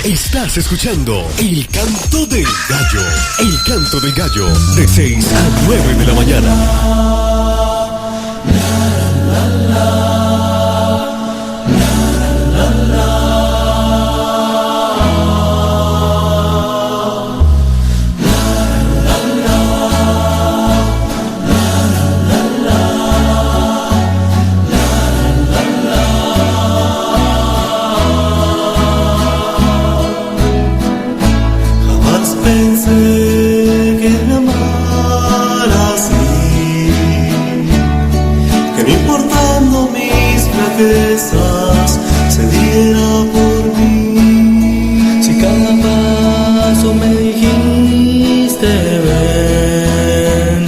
Estás escuchando El Canto del Gallo. El Canto del Gallo, de 6 a 9 de la mañana. Pensé que me amara así, que no importando mis flaquezas se diera por mí. Si cada paso me dijiste ven,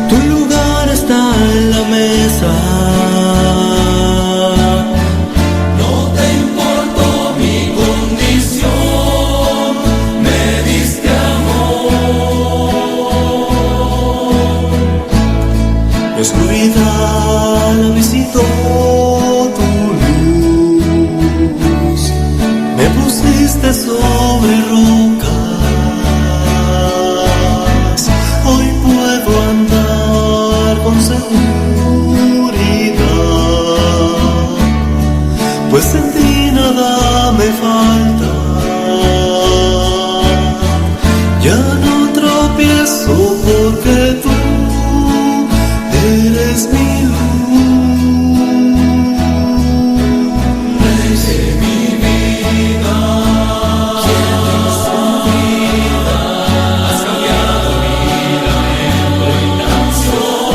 tu lugar está en la mesa. No te importó mi condición. La oscuridad la visitó tu luz, me pusiste sobre rocas, hoy puedo andar con seguridad, pues en ti nada me falta, ya no tropiezo porque tú eres mi luz, Rey de mi vida, quien en su vida has cambiado mi lamento en canción.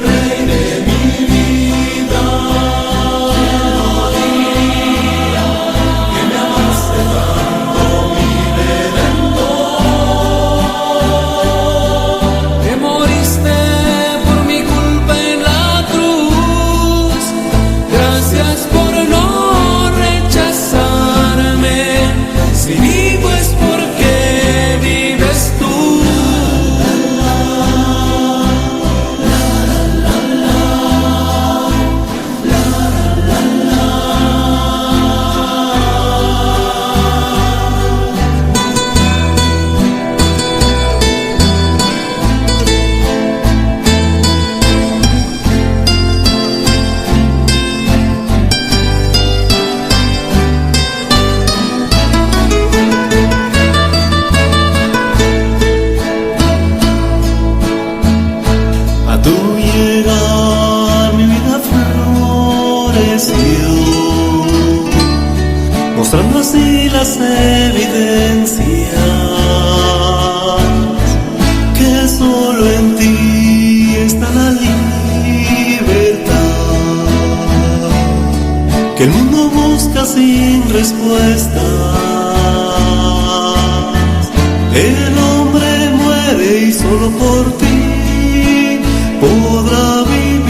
Rey de mi vida, quien no diría que me amaste tanto, mi Redentor. Mostrando así las evidencias que solo en ti está la libertad, que el mundo busca sin respuestas. El hombre muere y solo por ti podrá vivir.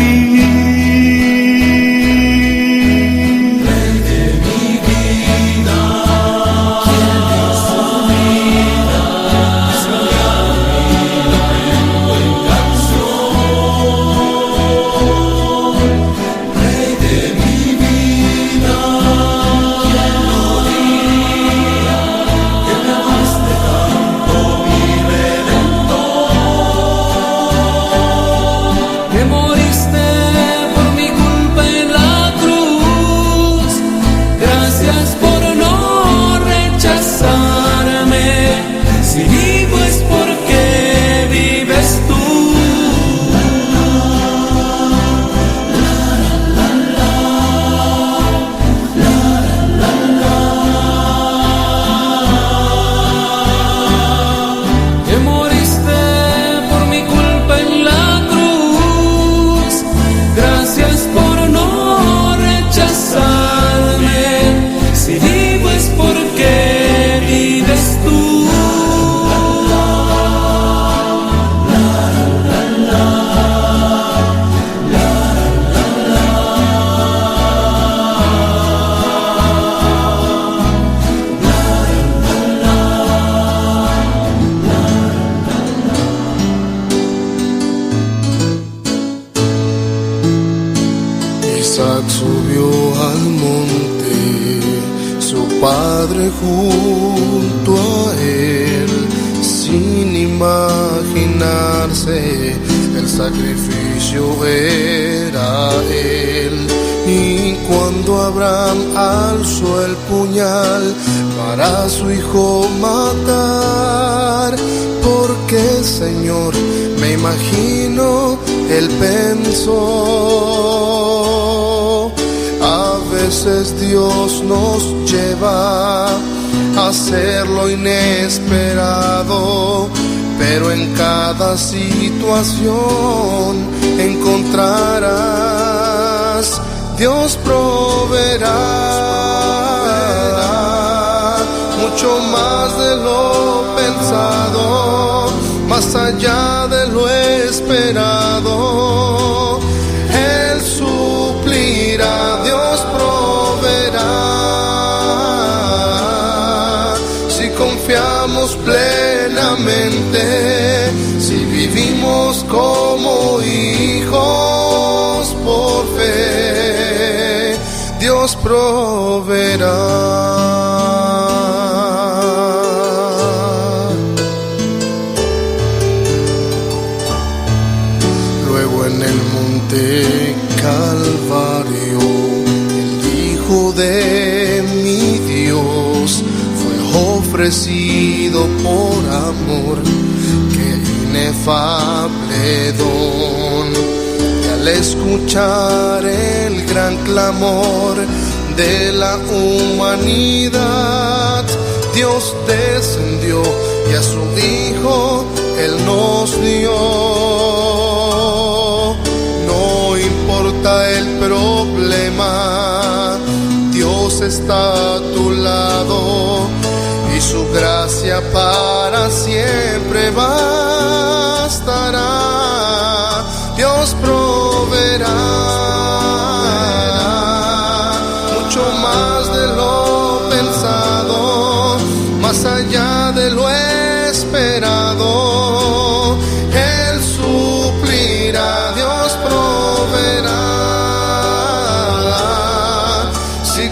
padre junto a él, sin imaginarse el sacrificio era él. Y cuando Abraham alzó el puñal para su hijo matar, porque Señor, me imagino, él pensó, a veces Dios nos lleva a hacer lo inesperado, pero en cada situación encontrarás, Dios proveerá mucho más de lo pensado, más allá de lo esperado. Él suplirá, Dios proveerá, si confiamos plenamente, si vivimos como hijos por fe, Dios proveerá. De Calvario, el Hijo de mi Dios fue ofrecido por amor, qué inefable don. Y al escuchar el gran clamor de la humanidad, Dios descendió y a su Hijo Él nos dio. El problema, Dios está a tu lado y su gracia para siempre bastará. Dios proveerá mucho más de lo pensado, más allá de lo esperado. Él suplirá, Dios proveerá,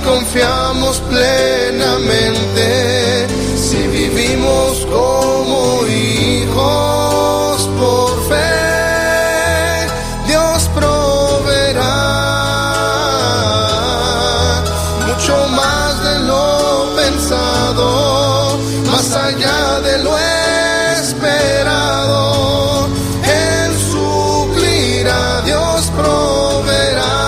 confiamos plenamente, si vivimos como hijos por fe, Dios proveerá mucho más de lo pensado, más allá de lo esperado. Él suplirá, Dios proveerá,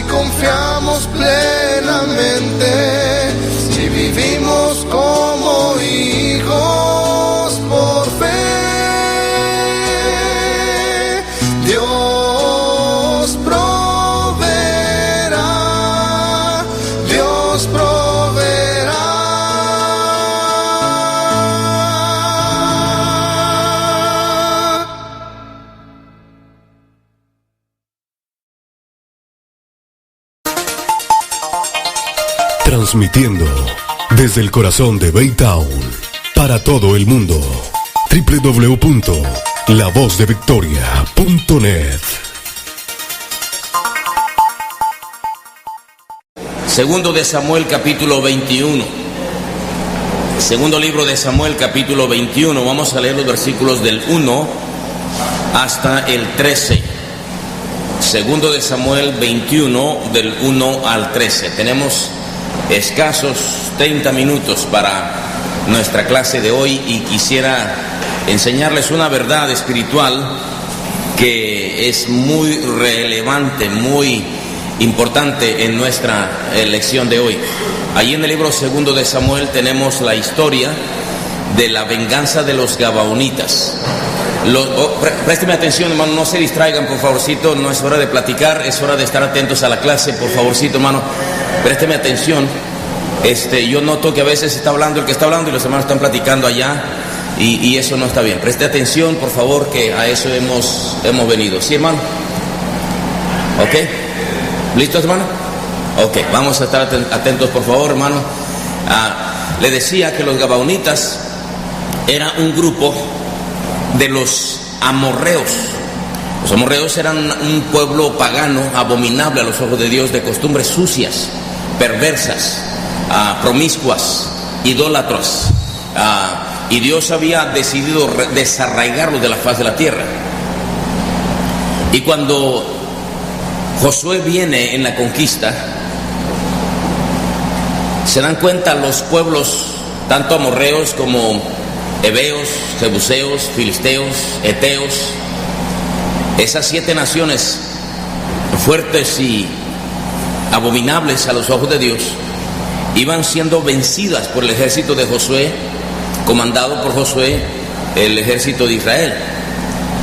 confiamos plenamente, si vivimos como hijos por fe, Dios proveerá, Dios proveerá. Transmitiendo desde el corazón de Baytown para todo el mundo. www.lavozdeVictoria.net. Segundo de Samuel capítulo 21. Segundo libro de Samuel capítulo 21. Vamos a leer los versículos del 1 hasta el 13. Segundo de Samuel 21 del 1 al 13. Tenemos escasos 30 minutos para nuestra clase de hoy y quisiera enseñarles una verdad espiritual que es muy relevante, muy importante en nuestra lección de hoy. Allí en el libro segundo de Samuel tenemos la historia de la venganza de los gabaonitas. Présteme atención, hermano, no se distraigan, por favorcito, no es hora de platicar, es hora de estar atentos a la clase, por favorcito, hermano, présteme atención. Yo noto que a veces está hablando el que está hablando y los hermanos están platicando allá y eso no está bien. Preste atención, por favor, que a eso hemos venido. ¿Sí, hermano? ¿Ok? ¿Listos, hermano? Ok, vamos a estar atentos, por favor, hermano. Le decía que los gabaonitas era un grupo de los amorreos. Los amorreos eran un pueblo pagano, abominable a los ojos de Dios, de costumbres sucias, perversas, promiscuas, idólatras, y Dios había decidido desarraigarlos de la faz de la tierra. Y cuando Josué viene en la conquista, se dan cuenta los pueblos, tanto amorreos como heveos, jebuseos, filisteos, eteos, esas 7 naciones fuertes y abominables a los ojos de Dios, iban siendo vencidas por el ejército de Josué, comandado por Josué, el ejército de Israel.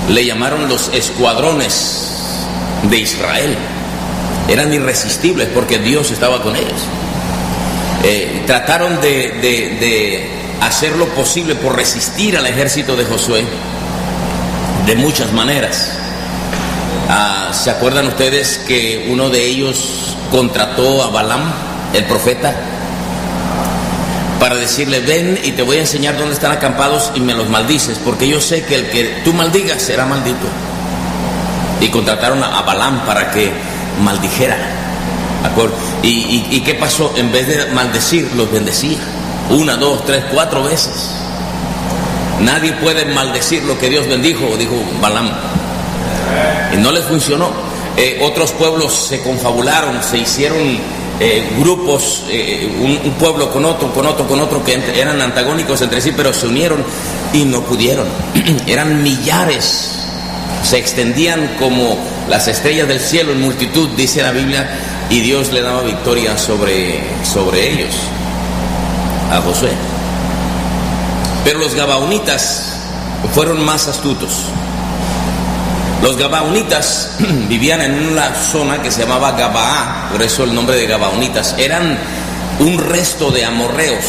Le llamaron los escuadrones de Israel. Eran irresistibles porque Dios estaba con ellos. Trataron de hacer lo posible por resistir al ejército de Josué de muchas maneras. ¿Se acuerdan ustedes que uno de ellos contrató a Balaam, el profeta, para decirle: ven y te voy a enseñar dónde están acampados y me los maldices, porque yo sé que el que tú maldigas será maldito? Y contrataron a Balaam para que maldijera. ¿Y qué pasó? En vez de maldecir, los bendecía. 1, 2, 3, 4 veces. Nadie puede maldecir lo que Dios bendijo, dijo Balaam. Y no les funcionó. Otros pueblos se confabularon, se hicieron grupos, un pueblo con otro que eran antagónicos entre sí, pero se unieron y no pudieron. Eran millares, se extendían como las estrellas del cielo en multitud, dice la Biblia, y Dios le daba victoria sobre ellos, a Josué. Pero los gabaonitas fueron más astutos. Los gabaonitas vivían en una zona que se llamaba Gabaá, por eso el nombre de gabaonitas. Eran un resto de amorreos,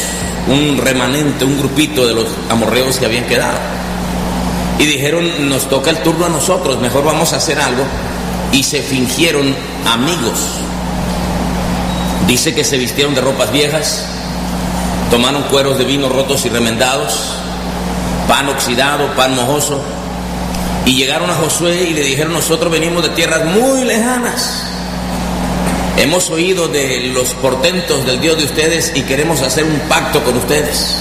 un remanente, un grupito de los amorreos que habían quedado. Y dijeron: nos toca el turno a nosotros, mejor vamos a hacer algo. Y se fingieron amigos. Dice que se vistieron de ropas viejas, tomaron cueros de vino rotos y remendados, pan oxidado, pan mojoso, y llegaron a Josué y le dijeron: nosotros venimos de tierras muy lejanas, hemos oído de los portentos del Dios de ustedes y queremos hacer un pacto con ustedes,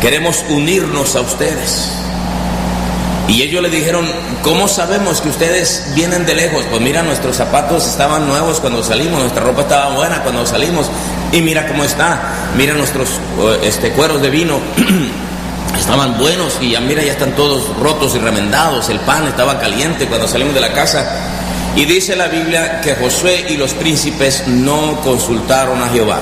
queremos unirnos a ustedes. Y ellos le dijeron: ¿cómo sabemos que ustedes vienen de lejos? Pues mira, nuestros zapatos estaban nuevos cuando salimos, nuestra ropa estaba buena cuando salimos, y mira cómo está, mira nuestros cueros de vino estaban buenos, y ya mira, ya están todos rotos y remendados, el pan estaba caliente cuando salimos de la casa. Y dice la Biblia que Josué y los príncipes no consultaron a Jehová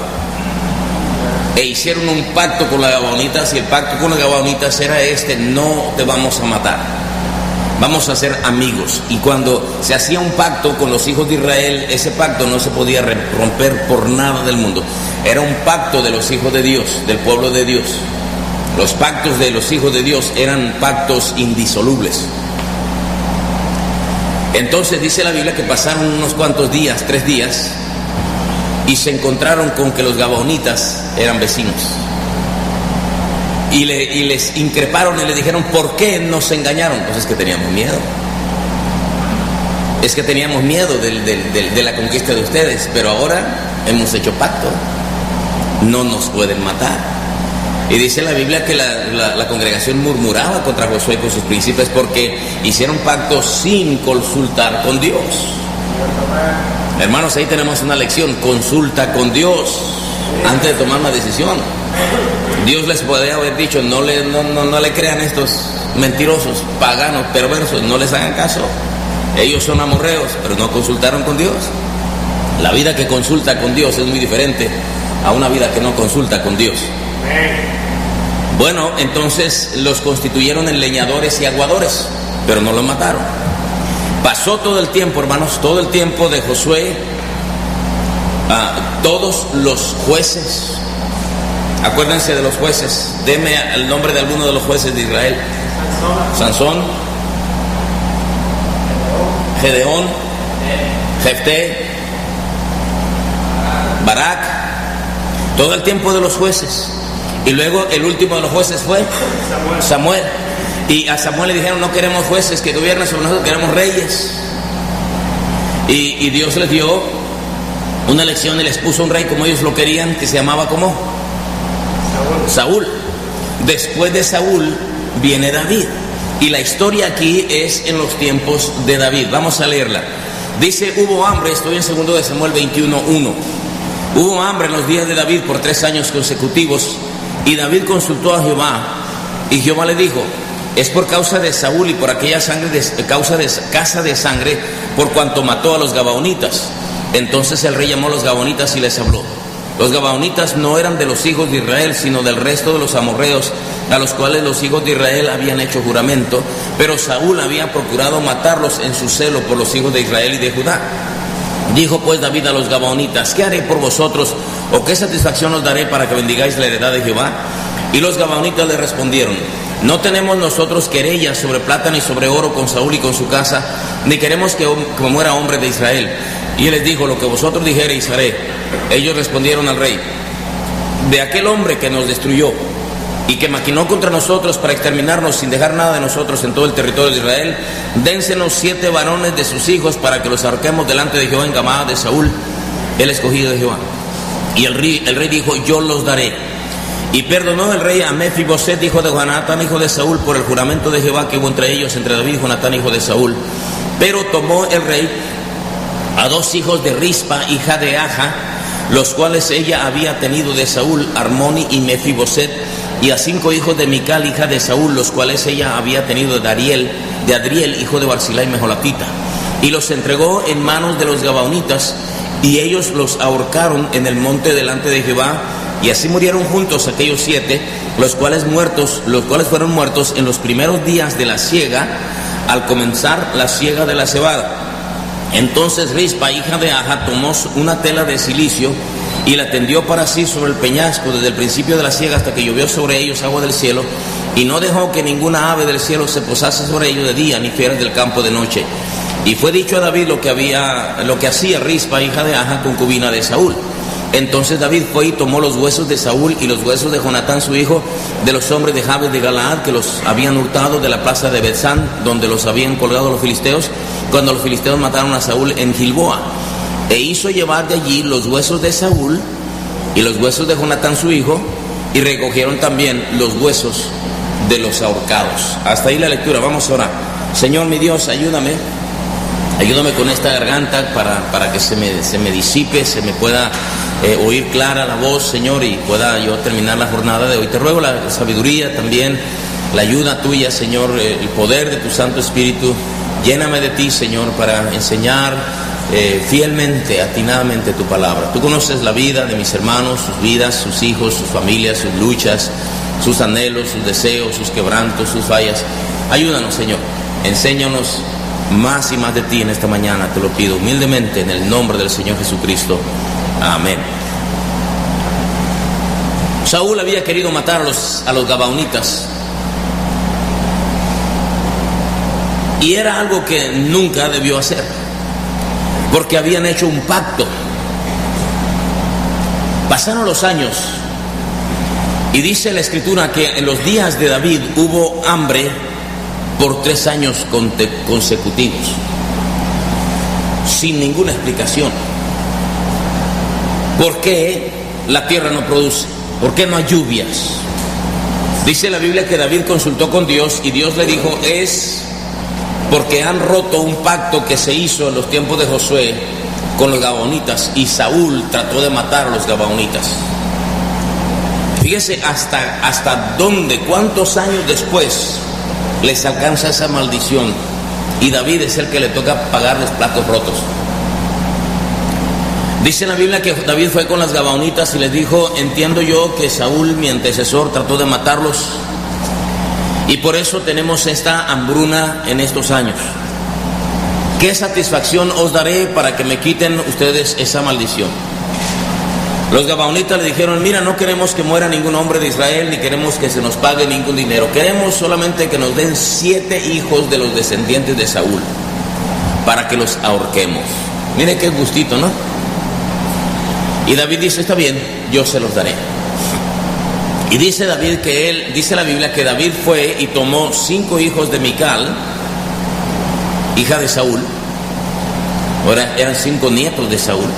e hicieron un pacto con las gabaonitas, y el pacto con las gabaonitas era no te vamos a matar, vamos a ser amigos. Y cuando se hacía un pacto con los hijos de Israel, ese pacto no se podía romper por nada del mundo. Era un pacto de los hijos de Dios, del pueblo de Dios. Los pactos de los hijos de Dios eran pactos indisolubles. Entonces dice la Biblia que pasaron unos cuantos días, 3 días, y se encontraron con que los gabaonitas eran vecinos. Y les increparon y le dijeron: ¿por qué nos engañaron? Pues es que teníamos miedo. Es que teníamos miedo de la conquista de ustedes, pero ahora hemos hecho pacto. No nos pueden matar. Y dice la Biblia que la congregación murmuraba contra Josué y con sus príncipes porque hicieron pacto sin consultar con Dios. Hermanos, ahí tenemos una lección: consulta con Dios antes de tomar una decisión. Dios les podría haber dicho: no le crean estos mentirosos, paganos, perversos, no les hagan caso. Ellos son amorreos, pero no consultaron con Dios. La vida que consulta con Dios es muy diferente a una vida que no consulta con Dios. Bueno, entonces los constituyeron en leñadores y aguadores, pero no los mataron. Pasó todo el tiempo, hermanos, todo el tiempo de Josué. Todos los jueces, acuérdense de los jueces, deme el nombre de alguno de los jueces de Israel. Sansón, Gedeón, Jefté, Barak, todo el tiempo de los jueces. Y luego el último de los jueces fue Samuel. Y a Samuel le dijeron: no queremos jueces que gobiernen sobre nosotros, queremos reyes. Y Dios les dio una elección y les puso un rey como ellos lo querían, que se llamaba ¿cómo? Saúl. Después de Saúl viene David. Y la historia aquí es en los tiempos de David. Vamos a leerla. Dice: hubo hambre, estoy en 2 de Samuel 21:1. Hubo hambre en los días de David por 3 años consecutivos, y David consultó a Jehová, y Jehová le dijo: es por causa de Saúl y por aquella casa de sangre, por cuanto mató a los gabaonitas. Entonces el rey llamó a los gabaonitas y les habló. Los gabaonitas no eran de los hijos de Israel, sino del resto de los amorreos, a los cuales los hijos de Israel habían hecho juramento, pero Saúl había procurado matarlos en su celo por los hijos de Israel y de Judá. Dijo pues David a los gabaonitas: ¿qué haré por vosotros, o qué satisfacción os daré para que bendigáis la heredad de Jehová? Y los gabaonitas le respondieron: no tenemos nosotros querella sobre plata ni sobre oro con Saúl y con su casa, ni queremos que muera hombre de Israel. Y él les dijo: lo que vosotros dijereis haré. Ellos respondieron al rey: de aquel hombre que nos destruyó y que maquinó contra nosotros para exterminarnos sin dejar nada de nosotros en todo el territorio de Israel, dénsenos 7 varones de sus hijos para que los ahorquemos delante de Jehová en Gamada de Saúl, el escogido de Jehová. Y el rey dijo: yo los daré. Y perdonó el rey a Mefiboset, hijo de Jonatán, hijo de Saúl, por el juramento de Jehová que hubo entre ellos, entre David y Jonatán, hijo de Saúl. Pero tomó el rey a 2 hijos de Rispa, hija de Aja, los cuales ella había tenido de Saúl, Armoni y Mefiboset, y a 5 hijos de Mical, hija de Saúl, los cuales ella había tenido de Adriel, hijo de Barzilai Mejolatita, y los entregó en manos de los gabaonitas, y ellos los ahorcaron en el monte delante de Jehová. Y así murieron juntos aquellos 7, los cuales fueron muertos en los primeros días de la siega, al comenzar la siega de la cebada. Entonces Rispa, hija de Aja, tomó una tela de cilicio y la tendió para sí sobre el peñasco desde el principio de la siega hasta que llovió sobre ellos agua del cielo, y no dejó que ninguna ave del cielo se posase sobre ellos de día, ni fieras del campo de noche. Y fue dicho a David lo que hacía Rispa, hija de Aja, concubina de Saúl. Entonces David fue y tomó los huesos de Saúl y los huesos de Jonatán su hijo, de los hombres de Jabes de Galaad, que los habían hurtado de la plaza de Bethsán, donde los habían colgado los filisteos, cuando los filisteos mataron a Saúl en Gilboa. E hizo llevar de allí los huesos de Saúl y los huesos de Jonatán su hijo, y recogieron también los huesos de los ahorcados. Hasta ahí la lectura. Vamos a orar. Señor mi Dios, ayúdame con esta garganta para que se me disipe, se me pueda oír clara la voz, Señor, y pueda yo terminar la jornada de hoy. Te ruego la sabiduría también, la ayuda tuya, Señor, el poder de tu Santo Espíritu. Lléname de ti, Señor, para enseñar fielmente, atinadamente tu palabra. Tú conoces la vida de mis hermanos, sus vidas, sus hijos, sus familias, sus luchas, sus anhelos, sus deseos, sus quebrantos, sus fallas. Ayúdanos, Señor, enséñanos más y más de ti en esta mañana, te lo pido humildemente en el nombre del Señor Jesucristo. Amén. Saúl había querido matar a los gabaonitas, y era algo que nunca debió hacer, porque habían hecho un pacto. Pasaron los años y dice la Escritura que en los días de David hubo hambre por 3 años consecutivos, sin ninguna explicación. ¿Por qué la tierra no produce? ¿Por qué no hay lluvias? Dice la Biblia que David consultó con Dios y Dios le dijo: es porque han roto un pacto que se hizo en los tiempos de Josué con los gabaonitas, y Saúl trató de matar a los gabaonitas. Fíjese hasta dónde, cuántos años después les alcanza esa maldición, y David es el que le toca pagar los platos rotos. Dice en la Biblia que David fue con las gabaonitas y les dijo: entiendo yo que Saúl, mi antecesor, trató de matarlos, y por eso tenemos esta hambruna en estos años. ¿Qué satisfacción os daré para que me quiten ustedes esa maldición? Los gabaonitas le dijeron: mira, no queremos que muera ningún hombre de Israel, ni queremos que se nos pague ningún dinero. Queremos solamente que nos den 7 hijos de los descendientes de Saúl, para que los ahorquemos. Mire qué gustito, ¿no? Y David dice: está bien, yo se los daré. Y dice la Biblia que David fue y tomó 5 hijos de Mical, hija de Saúl. Ahora eran 5 nietos de Saúl,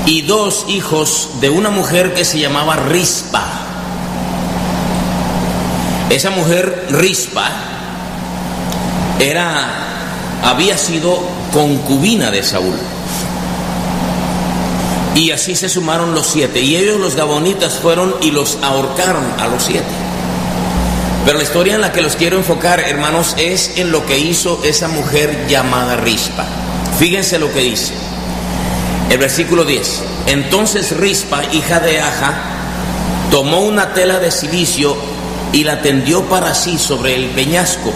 y 2 hijos de una mujer que se llamaba Rispa. Esa mujer Rispa había sido concubina de Saúl. Y así se sumaron los 7. Y ellos, los gabonitas, fueron y los ahorcaron a los 7. Pero la historia en la que los quiero enfocar, hermanos, es en lo que hizo esa mujer llamada Rispa. Fíjense lo que dice el versículo 10. Entonces Rispa, hija de Aja, tomó una tela de cilicio y la tendió para sí sobre el peñasco,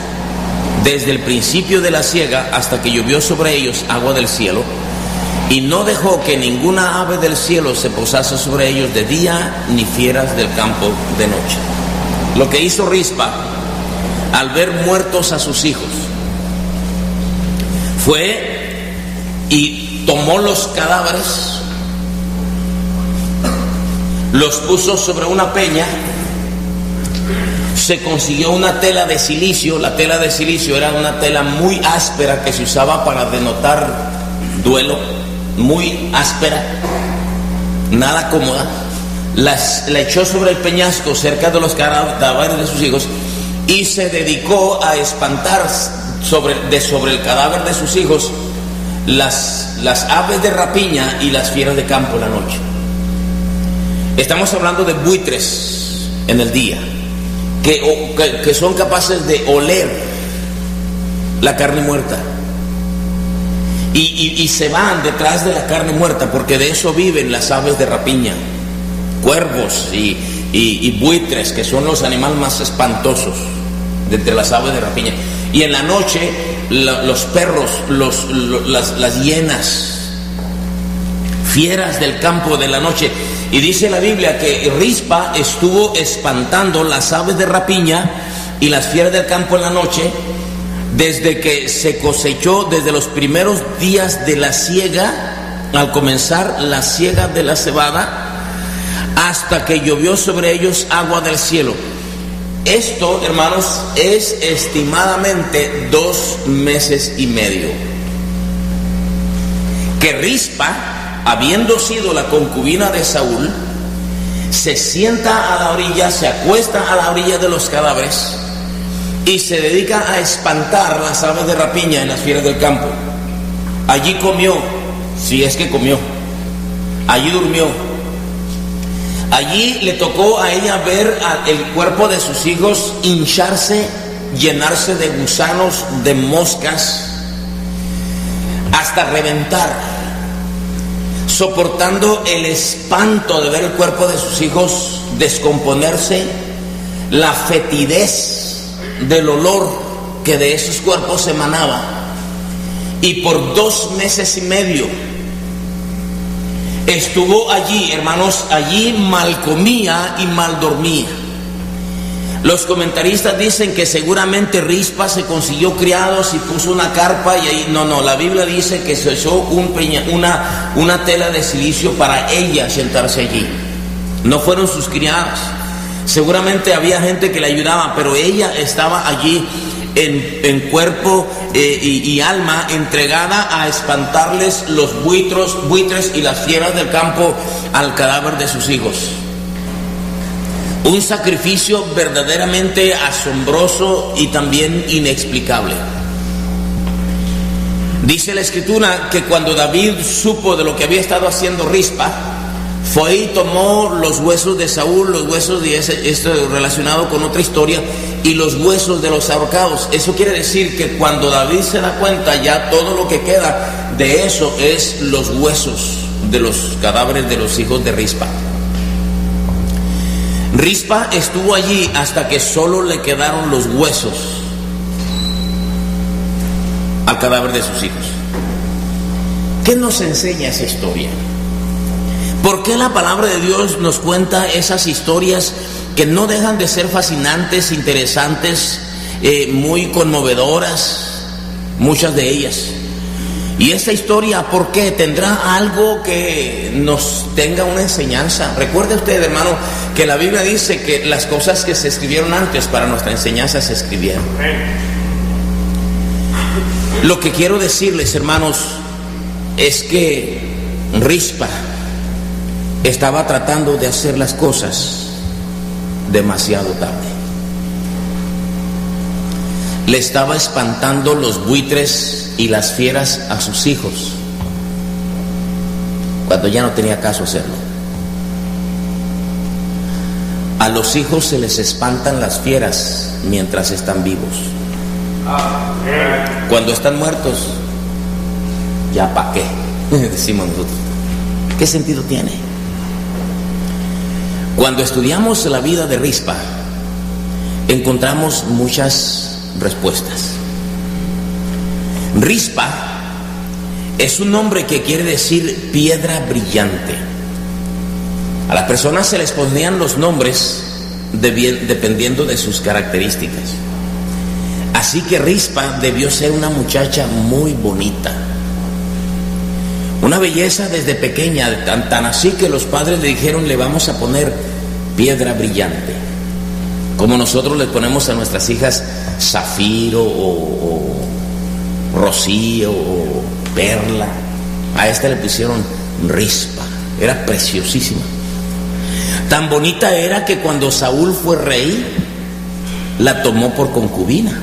desde el principio de la siega hasta que llovió sobre ellos agua del cielo, y no dejó que ninguna ave del cielo se posase sobre ellos de día, ni fieras del campo de noche. Lo que hizo Rispa al ver muertos a sus hijos fue y tomó los cadáveres, los puso sobre una peña, se consiguió una tela de cilicio. La tela de cilicio era una tela muy áspera que se usaba para denotar duelo, muy áspera, nada cómoda. La echó sobre el peñasco cerca de los cadáveres de sus hijos y se dedicó a espantar sobre el cadáver de sus hijos las aves de rapiña y las fieras de campo en la noche. Estamos hablando de buitres en el día que son capaces de oler la carne muerta y se van detrás de la carne muerta, porque de eso viven las aves de rapiña, cuervos y buitres, que son los animales más espantosos de entre las aves de rapiña. Y en la noche los perros, las hienas, fieras del campo de la noche. Y dice la Biblia que Rispa estuvo espantando las aves de rapiña y las fieras del campo en la noche desde que se cosechó, desde los primeros días de la siega, al comenzar la siega de la cebada, hasta que llovió sobre ellos agua del cielo. Esto, hermanos, es estimadamente 2 meses y medio. Que Rispa, habiendo sido la concubina de Saúl, se sienta a la orilla, se acuesta a la orilla de los cadáveres y se dedica a espantar las aves de rapiña en las fieras del campo. Allí comió, si es que comió, allí durmió, allí le tocó a ella ver el cuerpo de sus hijos hincharse, llenarse de gusanos, de moscas, hasta reventar, soportando el espanto de ver el cuerpo de sus hijos descomponerse, la fetidez del olor que de esos cuerpos emanaba. Y por 2 meses y medio estuvo allí, hermanos, allí mal comía y mal dormía. Los comentaristas dicen que seguramente Rispa se consiguió criados y puso una carpa y ahí, no, la Biblia dice que se echó una tela de cilicio para ella sentarse allí. No fueron sus criadas. Seguramente había gente que le ayudaba, pero ella estaba allí en cuerpo y alma, entregada a espantarles los buitres y las fieras del campo al cadáver de sus hijos. Un sacrificio verdaderamente asombroso y también inexplicable. Dice la Escritura que cuando David supo de lo que había estado haciendo Rispa, fue y tomó los huesos de Saúl, los huesos de esto relacionado con otra historia, y los huesos de los ahorcados. Eso quiere decir que cuando David se da cuenta, ya todo lo que queda de eso es los huesos de los cadáveres de los hijos de Rispa. Rispa estuvo allí hasta que solo le quedaron los huesos al cadáver de sus hijos. ¿Qué nos enseña esa historia? ¿Por qué la palabra de Dios nos cuenta esas historias que no dejan de ser fascinantes, interesantes, muy conmovedoras, muchas de ellas? Y esta historia, ¿por qué? ¿Tendrá algo que nos tenga una enseñanza? Recuerde usted, hermano, que la Biblia dice que las cosas que se escribieron antes para nuestra enseñanza se escribieron. Lo que quiero decirles, hermanos, es que Rispa estaba tratando de hacer las cosas demasiado tarde. Le estaba espantando los buitres y las fieras a sus hijos cuando ya no tenía caso hacerlo. A los hijos se les espantan las fieras mientras están vivos. Cuando están muertos, ya pa' qué, decimos nosotros. ¿Qué sentido tiene? Cuando estudiamos la vida de Rispa, encontramos muchas respuestas. Rispa es un nombre que quiere decir piedra brillante. A las personas se les ponían los nombres dependiendo de sus características. Así que Rispa debió ser una muchacha muy bonita, una belleza desde pequeña, tan así que los padres le dijeron: le vamos a poner piedra brillante, como nosotros le ponemos a nuestras hijas Zafiro o Rocío o Perla. A esta le pusieron Rispa. Era preciosísima. Tan bonita era que cuando Saúl fue rey, la tomó por concubina.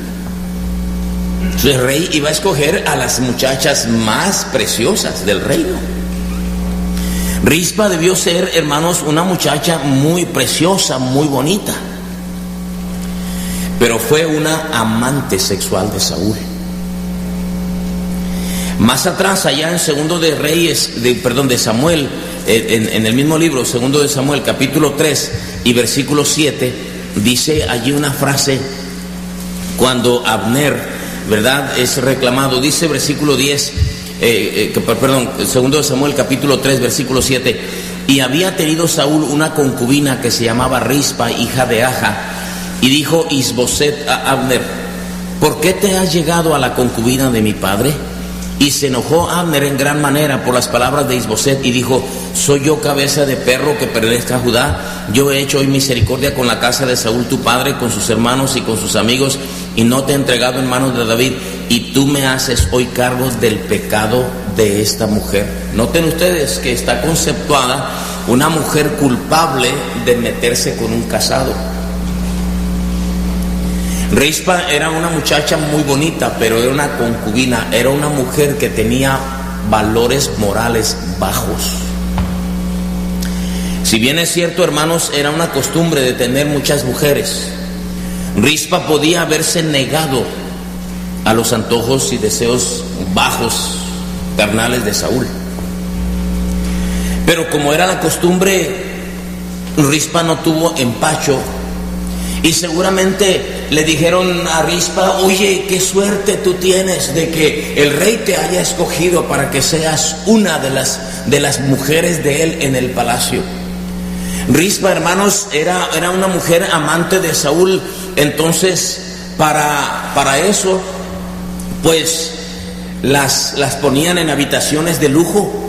Entonces el rey iba a escoger a las muchachas más preciosas del reino. Rispa debió ser, hermanos, una muchacha muy preciosa, muy bonita, pero fue una amante sexual de Saúl. Más atrás, allá en Segundo de Reyes, de Samuel, en el mismo libro, Segundo de Samuel, capítulo 3 y versículo 7, dice allí una frase cuando Abner, ¿verdad?, es reclamado. Dice versículo 10, Segundo de Samuel, capítulo 3, versículo 7: y había tenido Saúl una concubina que se llamaba Rispa, hija de Aja, y dijo Isboset a Abner: ¿por qué te has llegado a la concubina de mi padre? Y se enojó Abner en gran manera por las palabras de Isboset y dijo: ¿soy yo cabeza de perro que pertenezca a Judá? Yo he hecho hoy misericordia con la casa de Saúl tu padre, con sus hermanos y con sus amigos, y no te he entregado en manos de David, y tú me haces hoy cargo del pecado de esta mujer. Noten ustedes que está conceptuada una mujer culpable de meterse con un casado. Rispa era una muchacha muy bonita, pero era una concubina, era una mujer que tenía valores morales bajos. Si bien es cierto, hermanos, era una costumbre de tener muchas mujeres, Rispa podía haberse negado a los antojos y deseos bajos, carnales de Saúl. Pero como era la costumbre, Rispa no tuvo empacho. Y seguramente le dijeron a Rispa: oye, qué suerte tú tienes de que el rey te haya escogido para que seas una de las mujeres de él en el palacio. Rispa, hermanos, era una mujer amante de Saúl. Entonces, para eso, pues las ponían en habitaciones de lujo.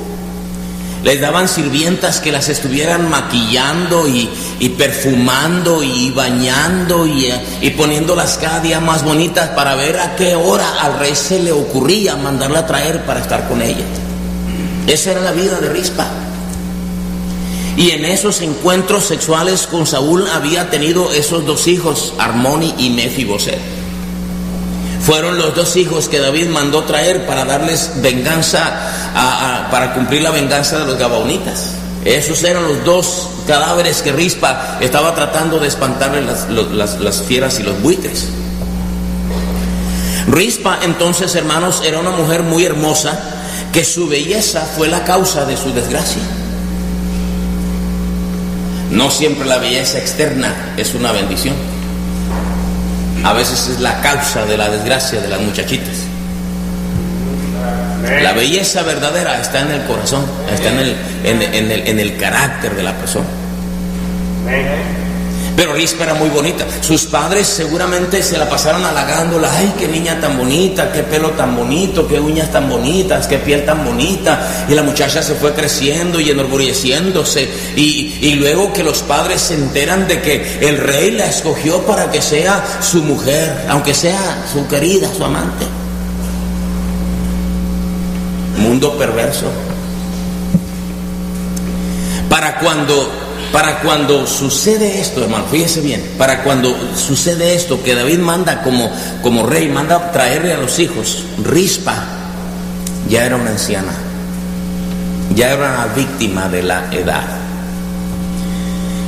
Les daban sirvientas que las estuvieran maquillando y perfumando y bañando y poniéndolas cada día más bonitas para ver a qué hora al rey se le ocurría mandarla a traer para estar con ella. Esa era la vida de Rispa. Y en esos encuentros sexuales con Saúl había tenido esos dos hijos, Armoni y Mefiboset. Fueron los dos hijos que David mandó traer para darles venganza, para cumplir la venganza de los gabaonitas. Esos eran los dos cadáveres que Rispa estaba tratando de espantarle las fieras y los buitres. Rispa, entonces, hermanos, era una mujer muy hermosa, que su belleza fue la causa de su desgracia. No siempre la belleza externa es una bendición. A veces es la causa de la desgracia de las muchachitas. La belleza verdadera está en el corazón, está en el carácter de la persona. Pero Rispa era muy bonita. Sus padres seguramente se la pasaron halagándola. Ay, qué niña tan bonita, qué pelo tan bonito, qué uñas tan bonitas, qué piel tan bonita. Y la muchacha se fue creciendo y enorgulleciéndose. Y luego que los padres se enteran de que el rey la escogió para que sea su mujer, aunque sea su querida, su amante. Mundo perverso. Para cuando sucede esto, hermano, fíjese bien, para cuando sucede esto, que David manda como rey, manda traerle a los hijos, Rispa ya era una anciana, ya era una víctima de la edad.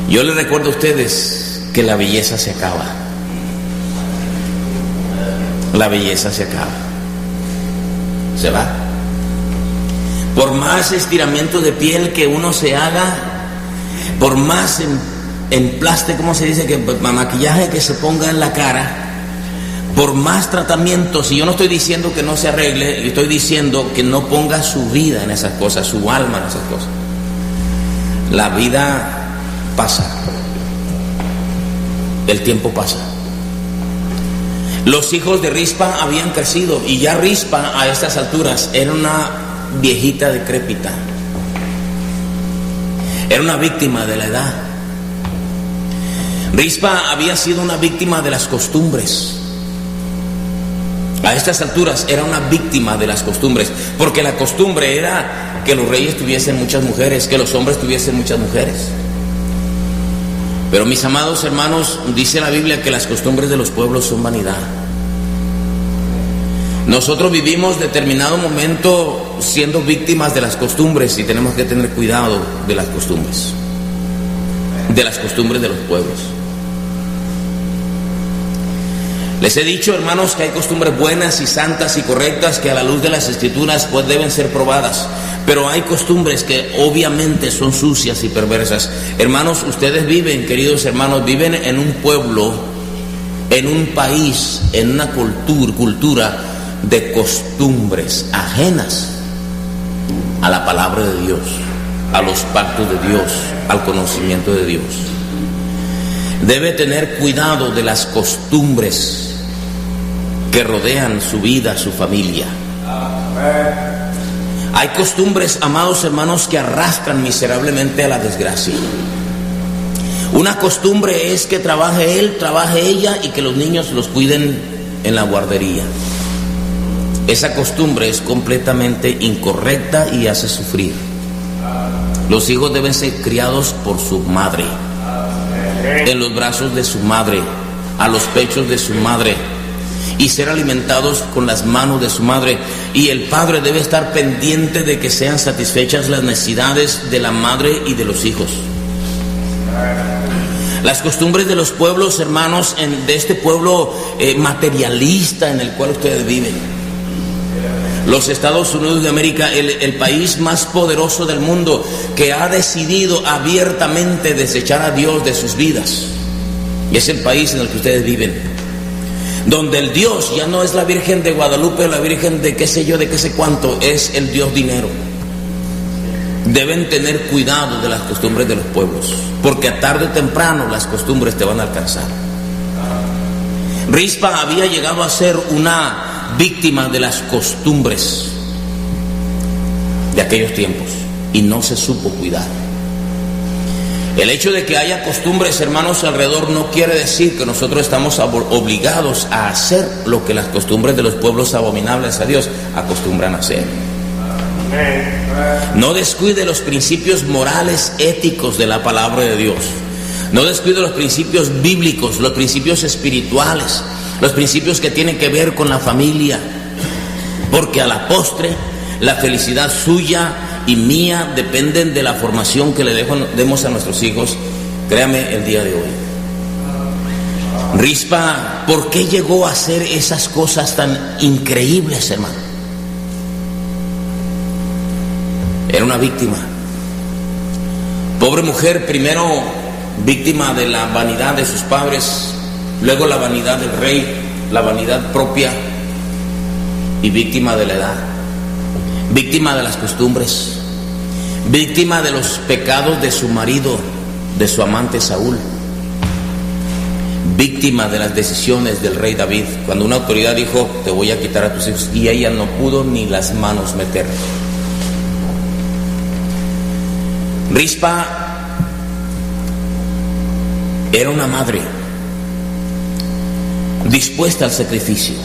Yo les recuerdo a ustedes que la belleza se acaba. La belleza se acaba. Se va. Por más estiramiento de piel que uno se haga, por más emplaste, ¿cómo se dice? Que maquillaje que se ponga en la cara, por más tratamientos, y yo no estoy diciendo que no se arregle, yo estoy diciendo que no ponga su vida en esas cosas, su alma en esas cosas. La vida pasa, el tiempo pasa. Los hijos de Rispa habían crecido y ya Rispa a estas alturas era una viejita decrépita. Era una víctima de la edad. Rispa había sido una víctima de las costumbres. A estas alturas era una víctima de las costumbres, porque la costumbre era que los reyes tuviesen muchas mujeres, que los hombres tuviesen muchas mujeres. Pero mis amados hermanos, dice la Biblia que las costumbres de los pueblos son vanidad. Nosotros vivimos determinado momento siendo víctimas de las costumbres y tenemos que tener cuidado de las costumbres de los pueblos. Les he dicho, hermanos, que hay costumbres buenas y santas y correctas que a la luz de las Escrituras pues deben ser probadas, pero hay costumbres que obviamente son sucias y perversas. Hermanos, ustedes viven, queridos hermanos, viven en un pueblo, en un país, en una cultura de costumbres ajenas a la palabra de Dios, a los pactos de Dios, al conocimiento de Dios. Debe tener cuidado de las costumbres que rodean su vida, su familia. Hay costumbres, amados hermanos, que arrastran miserablemente a la desgracia. Una costumbre es que trabaje él, trabaje ella y que los niños los cuiden en la guardería. Esa costumbre es completamente incorrecta y hace sufrir. Los hijos deben ser criados por su madre, en los brazos de su madre, a los pechos de su madre, y ser alimentados con las manos de su madre. Y el padre debe estar pendiente de que sean satisfechas las necesidades de la madre y de los hijos. Las costumbres de los pueblos, hermanos, de este pueblo materialista en el cual ustedes viven. Los Estados Unidos de América, el país más poderoso del mundo, que ha decidido abiertamente desechar a Dios de sus vidas. Y es el país en el que ustedes viven, donde el Dios ya no es la Virgen de Guadalupe, la Virgen de qué sé yo, de qué sé cuánto, es el Dios dinero. Deben tener cuidado de las costumbres de los pueblos, porque a tarde o temprano las costumbres te van a alcanzar. Rispa había llegado a ser una víctima de las costumbres de aquellos tiempos y no se supo cuidar. El hecho de que haya costumbres, hermanos, alrededor no quiere decir que nosotros estamos obligados a hacer lo que las costumbres de los pueblos abominables a Dios acostumbran a hacer. No descuide los principios morales, éticos de la palabra de Dios. No descuide los principios bíblicos, los principios espirituales, los principios que tienen que ver con la familia, porque a la postre la felicidad suya y mía dependen de la formación que le demos a nuestros hijos. Créame, el día de hoy Rispa, ¿por qué llegó a hacer esas cosas tan increíbles, hermano? Era una víctima. Pobre mujer, primero víctima de la vanidad de sus padres, luego la vanidad del rey, la vanidad propia, y víctima de la edad, víctima de las costumbres, víctima de los pecados de su marido, de su amante Saúl. víctima de las decisiones del rey David, cuando una autoridad dijo, te voy a quitar a tus hijos, y ella no pudo ni las manos meter. Rispa era una madre dispuesta al sacrificio.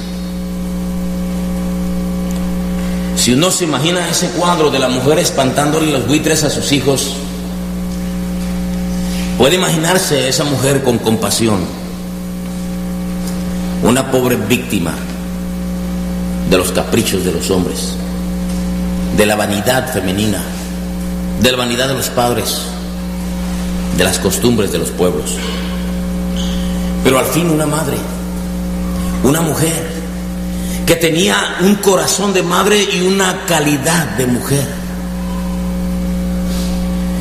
Si uno se imagina ese cuadro de la mujer espantándole los buitres a sus hijos, puede imaginarse esa mujer con compasión, una pobre víctima de los caprichos de los hombres, de la vanidad femenina, de la vanidad de los padres, de las costumbres de los pueblos. Pero al fin una madre, una mujer que tenía un corazón de madre y una calidad de mujer.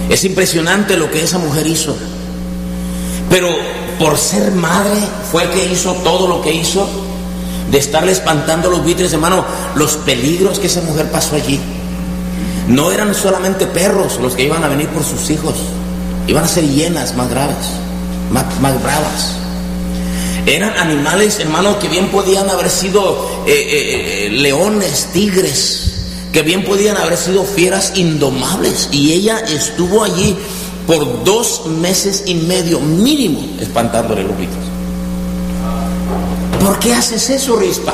Es impresionante lo que esa mujer hizo, pero por ser madre fue que hizo todo lo que hizo, de estarle espantando a los buitres. Hermano, los peligros que esa mujer pasó allí, no eran solamente perros los que iban a venir por sus hijos, iban a ser hienas más graves, más bravas. Eran animales, hermano, que bien podían haber sido leones, tigres, que bien podían haber sido fieras indomables, y ella estuvo allí por 2 meses y medio mínimo espantándole los buitres. ¿Por qué haces eso, Rispa?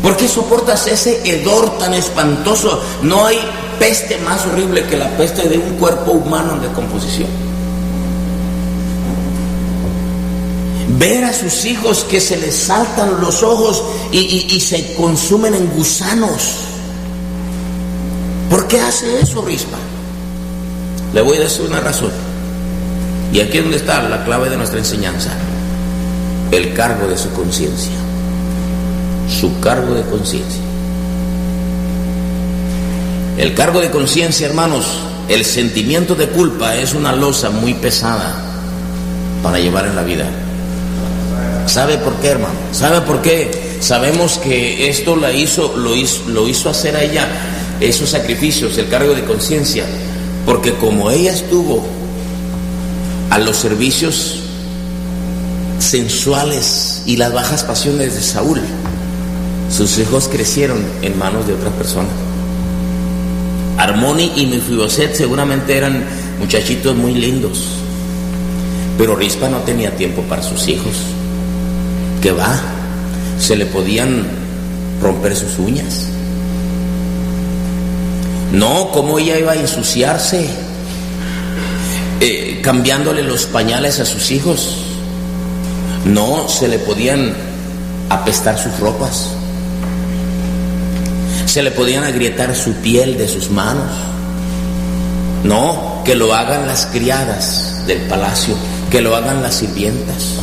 ¿Por qué soportas ese hedor tan espantoso? No hay peste más horrible que la peste de un cuerpo humano en descomposición. Ver a sus hijos que se les saltan los ojos y se consumen en gusanos. ¿Por qué hace eso, Rispa? Le voy a decir una razón. Y aquí es donde está la clave de nuestra enseñanza: el cargo de su conciencia. Su cargo de conciencia. El cargo de conciencia, hermanos, el sentimiento de culpa es una losa muy pesada para llevar en la vida. ¿Sabe por qué, hermano? ¿Sabe por qué? Sabemos que esto lo hizo hacer a ella esos sacrificios, el cargo de conciencia, porque como ella estuvo a los servicios sensuales y las bajas pasiones de Saúl, sus hijos crecieron en manos de otras personas. Armoni y Mefiboset seguramente eran muchachitos muy lindos, pero Rispa no tenía tiempo para sus hijos. ¿Qué va? Se le podían romper sus uñas. No, ¿cómo ella iba a ensuciarse cambiándole los pañales a sus hijos? No, se le podían apestar sus ropas, se le podían agrietar su piel de sus manos. No, que lo hagan las criadas del palacio, que lo hagan las sirvientas.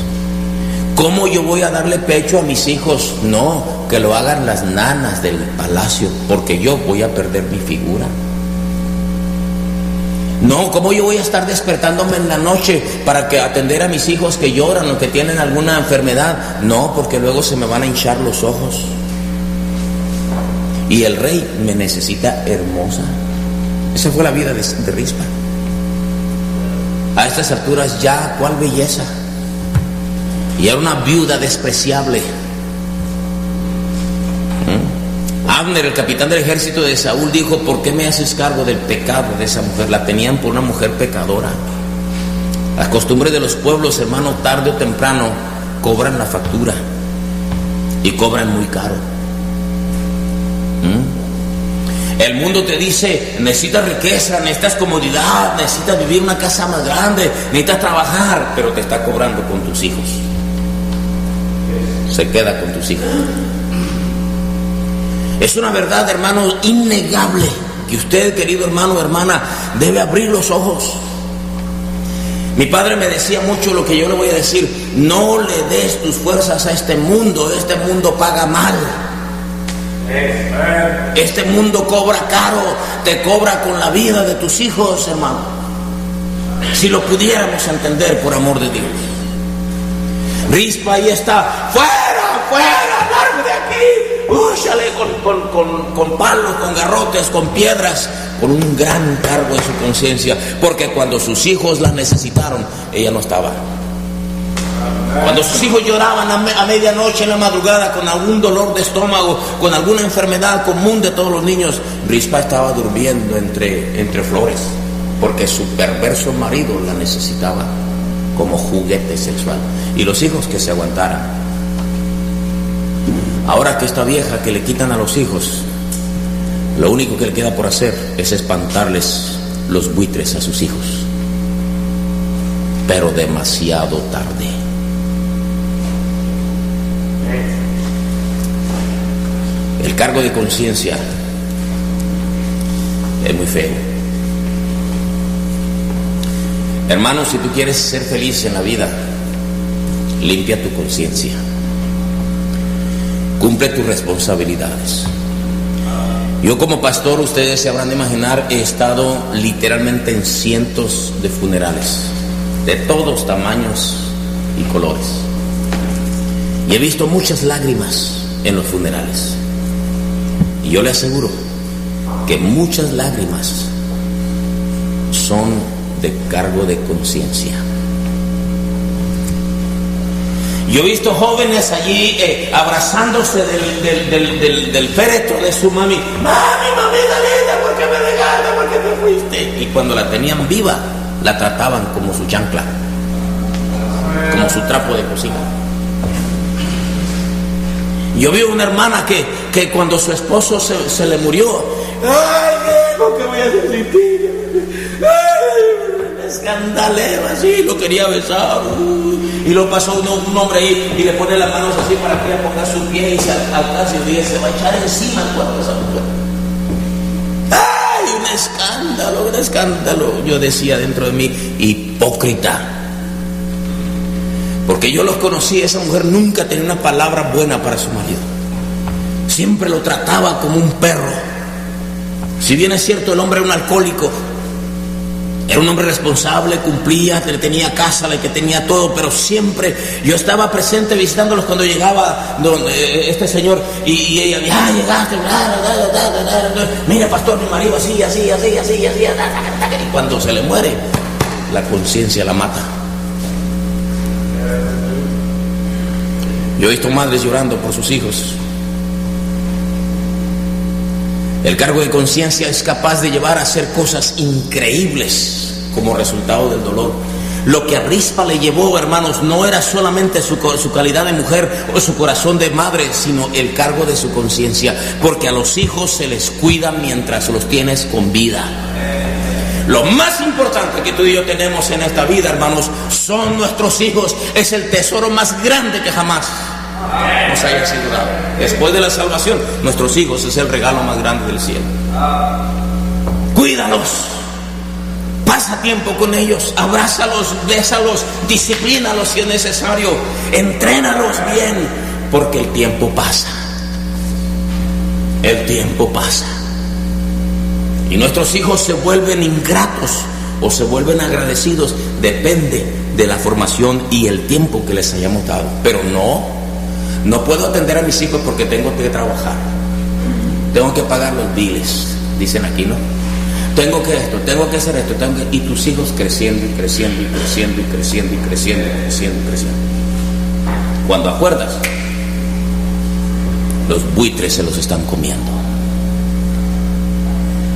¿Cómo yo voy a darle pecho a mis hijos? No, que lo hagan las nanas del palacio, porque yo voy a perder mi figura. No, ¿cómo yo voy a estar despertándome en la noche para que atender a mis hijos que lloran o que tienen alguna enfermedad? No, porque luego se me van a hinchar los ojos. Y el rey me necesita hermosa. Esa fue la vida de Rispa. A estas alturas ya, ¿cuál belleza? Y era una viuda despreciable. Abner, el capitán del ejército de Saúl, dijo: ¿por qué me haces cargo del pecado de esa mujer? La tenían por una mujer pecadora. Las costumbres de los pueblos, hermano, tarde o temprano cobran la factura, y cobran muy caro. El mundo te dice: necesitas riqueza, necesitas comodidad, necesitas vivir en una casa más grande, necesitas trabajar, pero te está cobrando con tus hijos. Se queda con tus hijos. Es una verdad, hermano, innegable, que usted, querido hermano o hermana, debe abrir los ojos. Mi padre me decía mucho lo que yo le voy a decir: no le des tus fuerzas a este mundo paga mal. Este mundo cobra caro, te cobra con la vida de tus hijos, hermano. Si lo pudiéramos entender, por amor de Dios. Rispa ahí está: fuera, largo de aquí, úchale con palos, con garrotes, con piedras, con un gran cargo en su conciencia, porque cuando sus hijos la necesitaron, ella no estaba. Cuando sus hijos lloraban a medianoche en la madrugada con algún dolor de estómago, con alguna enfermedad común de todos los niños, Rispa estaba durmiendo entre flores, porque su perverso marido la necesitaba como juguete sexual. Y los hijos que se aguantaran. Ahora que esta vieja que le quitan a los hijos, lo único que le queda por hacer es espantarles los buitres a sus hijos. Pero demasiado tarde. El cargo de conciencia es muy feo. Hermano, si tú quieres ser feliz en la vida, limpia tu conciencia. Cumple tus responsabilidades. Yo como pastor, ustedes se habrán de imaginar, he estado literalmente en cientos de funerales, de todos tamaños y colores. Y he visto muchas lágrimas en los funerales. Y yo le aseguro que muchas lágrimas son de cargo de conciencia. Yo he visto jóvenes allí abrazándose del féretro de su mami. Mami, mamita linda, ¿por qué me dejaste? ¿Por qué te fuiste? Y cuando la tenían viva, la trataban como su chancla, como su trapo de cocina. Yo vi una hermana que cuando su esposo se le murió, ¡ay, viejo, qué voy a hacer sin ti! ¡Ay! Escandalero así, lo quería besar. Y lo pasó un hombre ahí y le pone las manos así para que ella ponga su pie y se alcance y se va a echar encima el cuerpo de esa mujer. ¡Ay! Un escándalo. Yo decía dentro de mí, hipócrita. Porque yo los conocí, esa mujer nunca tenía una palabra buena para su marido. Siempre lo trataba como un perro. Si bien es cierto, el hombre era un alcohólico, era un hombre responsable, cumplía, le tenía casa, le que tenía todo, pero siempre yo estaba presente visitándolos cuando llegaba este señor y ella, llegaste, mira pastor, mi marido así, y cuando se le muere, la conciencia la mata. Yo he visto madres llorando por sus hijos. El cargo de conciencia es capaz de llevar a hacer cosas increíbles como resultado del dolor. Lo que a Rispa le llevó, hermanos, no era solamente su calidad de mujer o su corazón de madre, sino el cargo de su conciencia, porque a los hijos se les cuida mientras los tienes con vida. Lo más importante que tú y yo tenemos en esta vida, hermanos, son nuestros hijos. Es el tesoro más grande que jamás nos haya sido dado. Después de la salvación, nuestros hijos es el regalo más grande del cielo. Cuídalos, pasa tiempo con ellos, abrázalos, bésalos, disciplínalos si es necesario, entrénalos bien, porque el tiempo pasa. El tiempo pasa. Y nuestros hijos se vuelven ingratos o se vuelven agradecidos, depende de la formación y el tiempo que les hayamos dado. Pero no puedo atender a mis hijos porque tengo que trabajar, tengo que pagar los biles, dicen aquí, ¿no? Tengo que hacer esto, y tus hijos creciendo. Cuando acuerdas, los buitres se los están comiendo.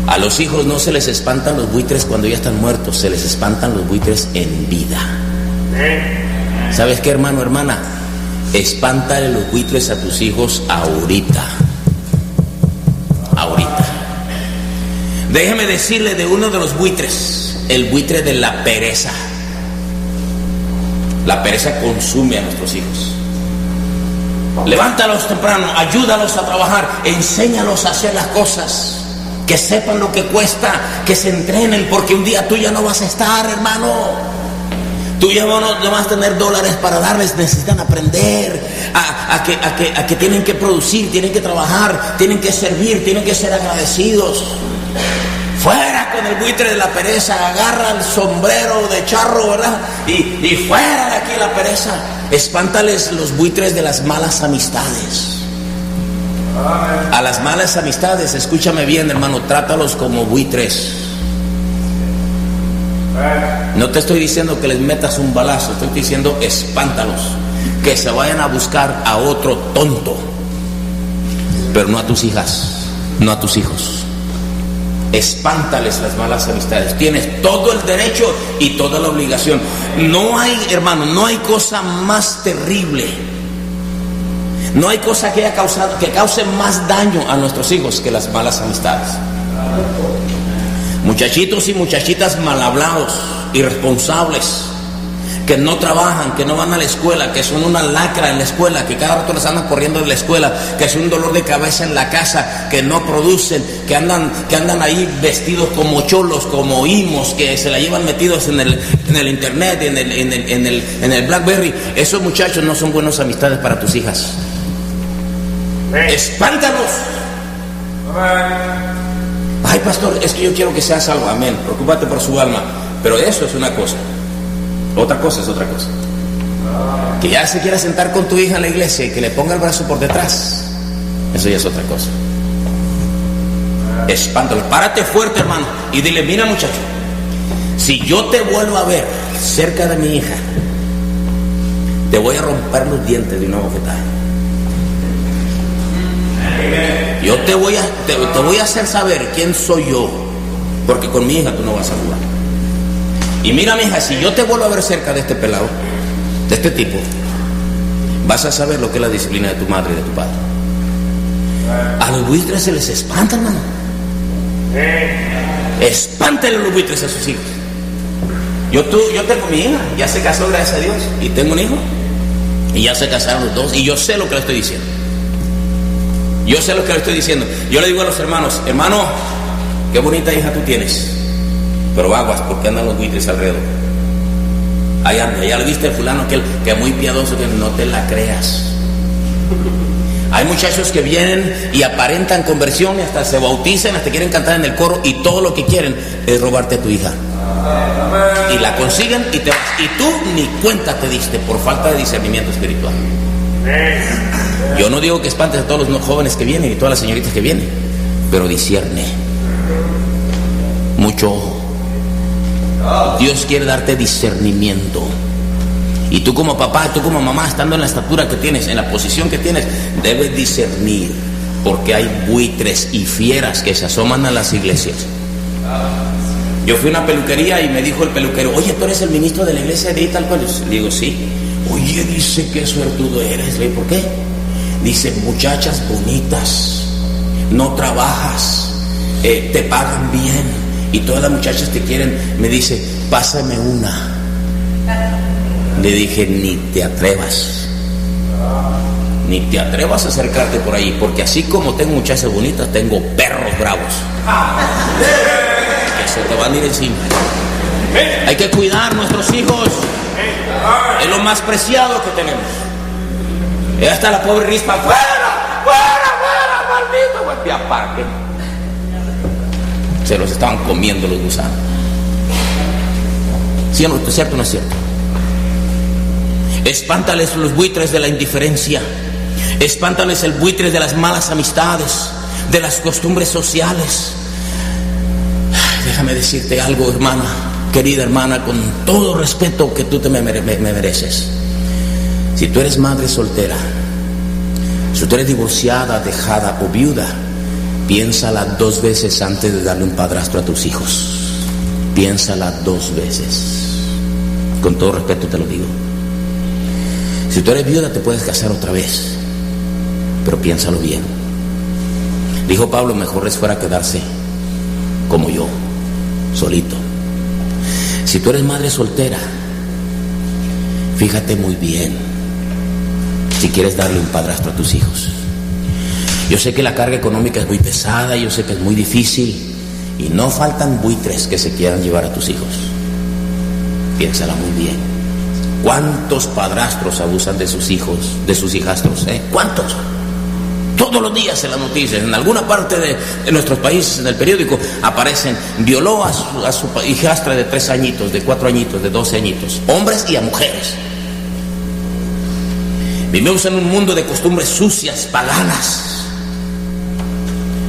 A los hijos no se les espantan los buitres cuando ya están muertos, se les espantan los buitres en vida. ¿Sabes qué, hermano, hermana? Espántale los buitres a tus hijos ahorita. Déjeme decirle de uno de los buitres, el buitre de la pereza. La pereza consume a nuestros hijos. Levántalos temprano, ayúdalos a trabajar, enséñalos a hacer las cosas, que sepan lo que cuesta, que se entrenen, porque un día tú ya no vas a estar, hermano. Tú ya no vas a tener dólares para darles, necesitan aprender a que tienen que producir, tienen que trabajar, tienen que servir, tienen que ser agradecidos. Fuera con el buitre de la pereza, agarra el sombrero de charro, ¿verdad? Y fuera de aquí la pereza. Espántales los buitres de las malas amistades. A las malas amistades, escúchame bien, hermano, trátalos como buitres. No te estoy diciendo que les metas un balazo, estoy diciendo espántalos, que se vayan a buscar a otro tonto, pero no a tus hijas, no a tus hijos. Espántales las malas amistades. Tienes todo el derecho y toda la obligación. No hay, hermano, no hay cosa más terrible, no hay cosa que cause más daño a nuestros hijos que las malas amistades. Muchachitos y muchachitas mal hablados, irresponsables, que no trabajan, que no van a la escuela, que son una lacra en la escuela, que cada rato les andan corriendo de la escuela, que es un dolor de cabeza en la casa, que no producen, que andan ahí vestidos como cholos, como imos, que se la llevan metidos en el internet, en el BlackBerry. Esos muchachos no son buenas amistades para tus hijas. Espántalos. Ay, pastor, es que yo quiero que sea salvo. Amén, preocúpate por su alma. Pero eso es una cosa. Otra cosa es otra cosa. Que ya se quiera sentar con tu hija en la iglesia y que le ponga el brazo por detrás, eso ya es otra cosa. Espántalo. Párate fuerte, hermano, y dile: mira, muchacho, si yo te vuelvo a ver cerca de mi hija, te voy a romper los dientes de una bofetada. Yo te voy a hacer saber quién soy yo, porque con mi hija tú no vas a jugar. Y mira, mi hija, si yo te vuelvo a ver cerca de este pelado, de este tipo, vas a saber lo que es la disciplina de tu madre y de tu padre. A los buitres se les espanta, hermano. Espántale a los buitres a sus hijos. Yo tengo mi hija, ya se casó, gracias a Dios, y tengo un hijo, y ya se casaron los dos, y yo sé lo que le estoy diciendo. Yo sé lo que le estoy diciendo. Yo le digo a los hermanos: hermano, qué bonita hija tú tienes, pero aguas, porque andan los buitres alrededor. Ahí anda, ya lo viste el fulano que es muy piadoso, que no te la creas. Hay muchachos que vienen y aparentan conversión y hasta se bautizan, hasta quieren cantar en el coro, y todo lo que quieren es robarte a tu hija. Y la consiguen y te vas. Y tú ni cuenta te diste por falta de discernimiento espiritual. Yo no digo que espantes a todos los jóvenes que vienen y todas las señoritas que vienen, pero discierne. Mucho ojo. Dios quiere darte discernimiento. Y tú como papá, tú como mamá, estando en la estatura que tienes, en la posición que tienes, debes discernir, porque hay buitres y fieras que se asoman a las iglesias. Yo fui a una peluquería y me dijo el peluquero: oye, ¿tú eres el ministro de la iglesia de tal cual? Le digo: sí. Oye, dice, qué suertudo eres. Le digo: ¿por qué? Dice: muchachas bonitas, no trabajas, te pagan bien y todas las muchachas te quieren. Me dice: pásame una. Le dije: ni te atrevas, ni te atrevas a acercarte por ahí, porque así como tengo muchachas bonitas, tengo perros bravos que se te van a ir encima. Hay que cuidar nuestros hijos, es lo más preciado que tenemos. Y hasta la pobre rispa: fuera, maldito, y aparte se los estaban comiendo los gusanos. ¿Sí o no? ¿Es cierto o no es cierto? Espántales los buitres de la indiferencia, espántales el buitre de las malas amistades, de las costumbres sociales. Déjame decirte algo, hermana, querida hermana, con todo respeto que tú me mereces. Si tú eres madre soltera, si tú eres divorciada, dejada o viuda, piénsala 2 veces antes de darle un padrastro a tus hijos. Piénsala 2 veces. Con todo respeto te lo digo. Si tú eres viuda, te puedes casar otra vez, pero piénsalo bien. Dijo Pablo: mejor les fuera quedarse como yo, solito. Si tú eres madre soltera, fíjate muy bien si quieres darle un padrastro a tus hijos. Yo sé que la carga económica es muy pesada, yo sé que es muy difícil, y no faltan buitres que se quieran llevar a tus hijos. Piénsala muy bien. ¿Cuántos padrastros abusan de sus hijos, de sus hijastros? ¿Cuántos? Todos los días en las noticias, en alguna parte de nuestros países, en el periódico, aparecen: violó a su hijastra de 3 añitos, de 4 añitos, de 12 añitos, hombres y a mujeres. Vivimos en un mundo de costumbres sucias, paganas.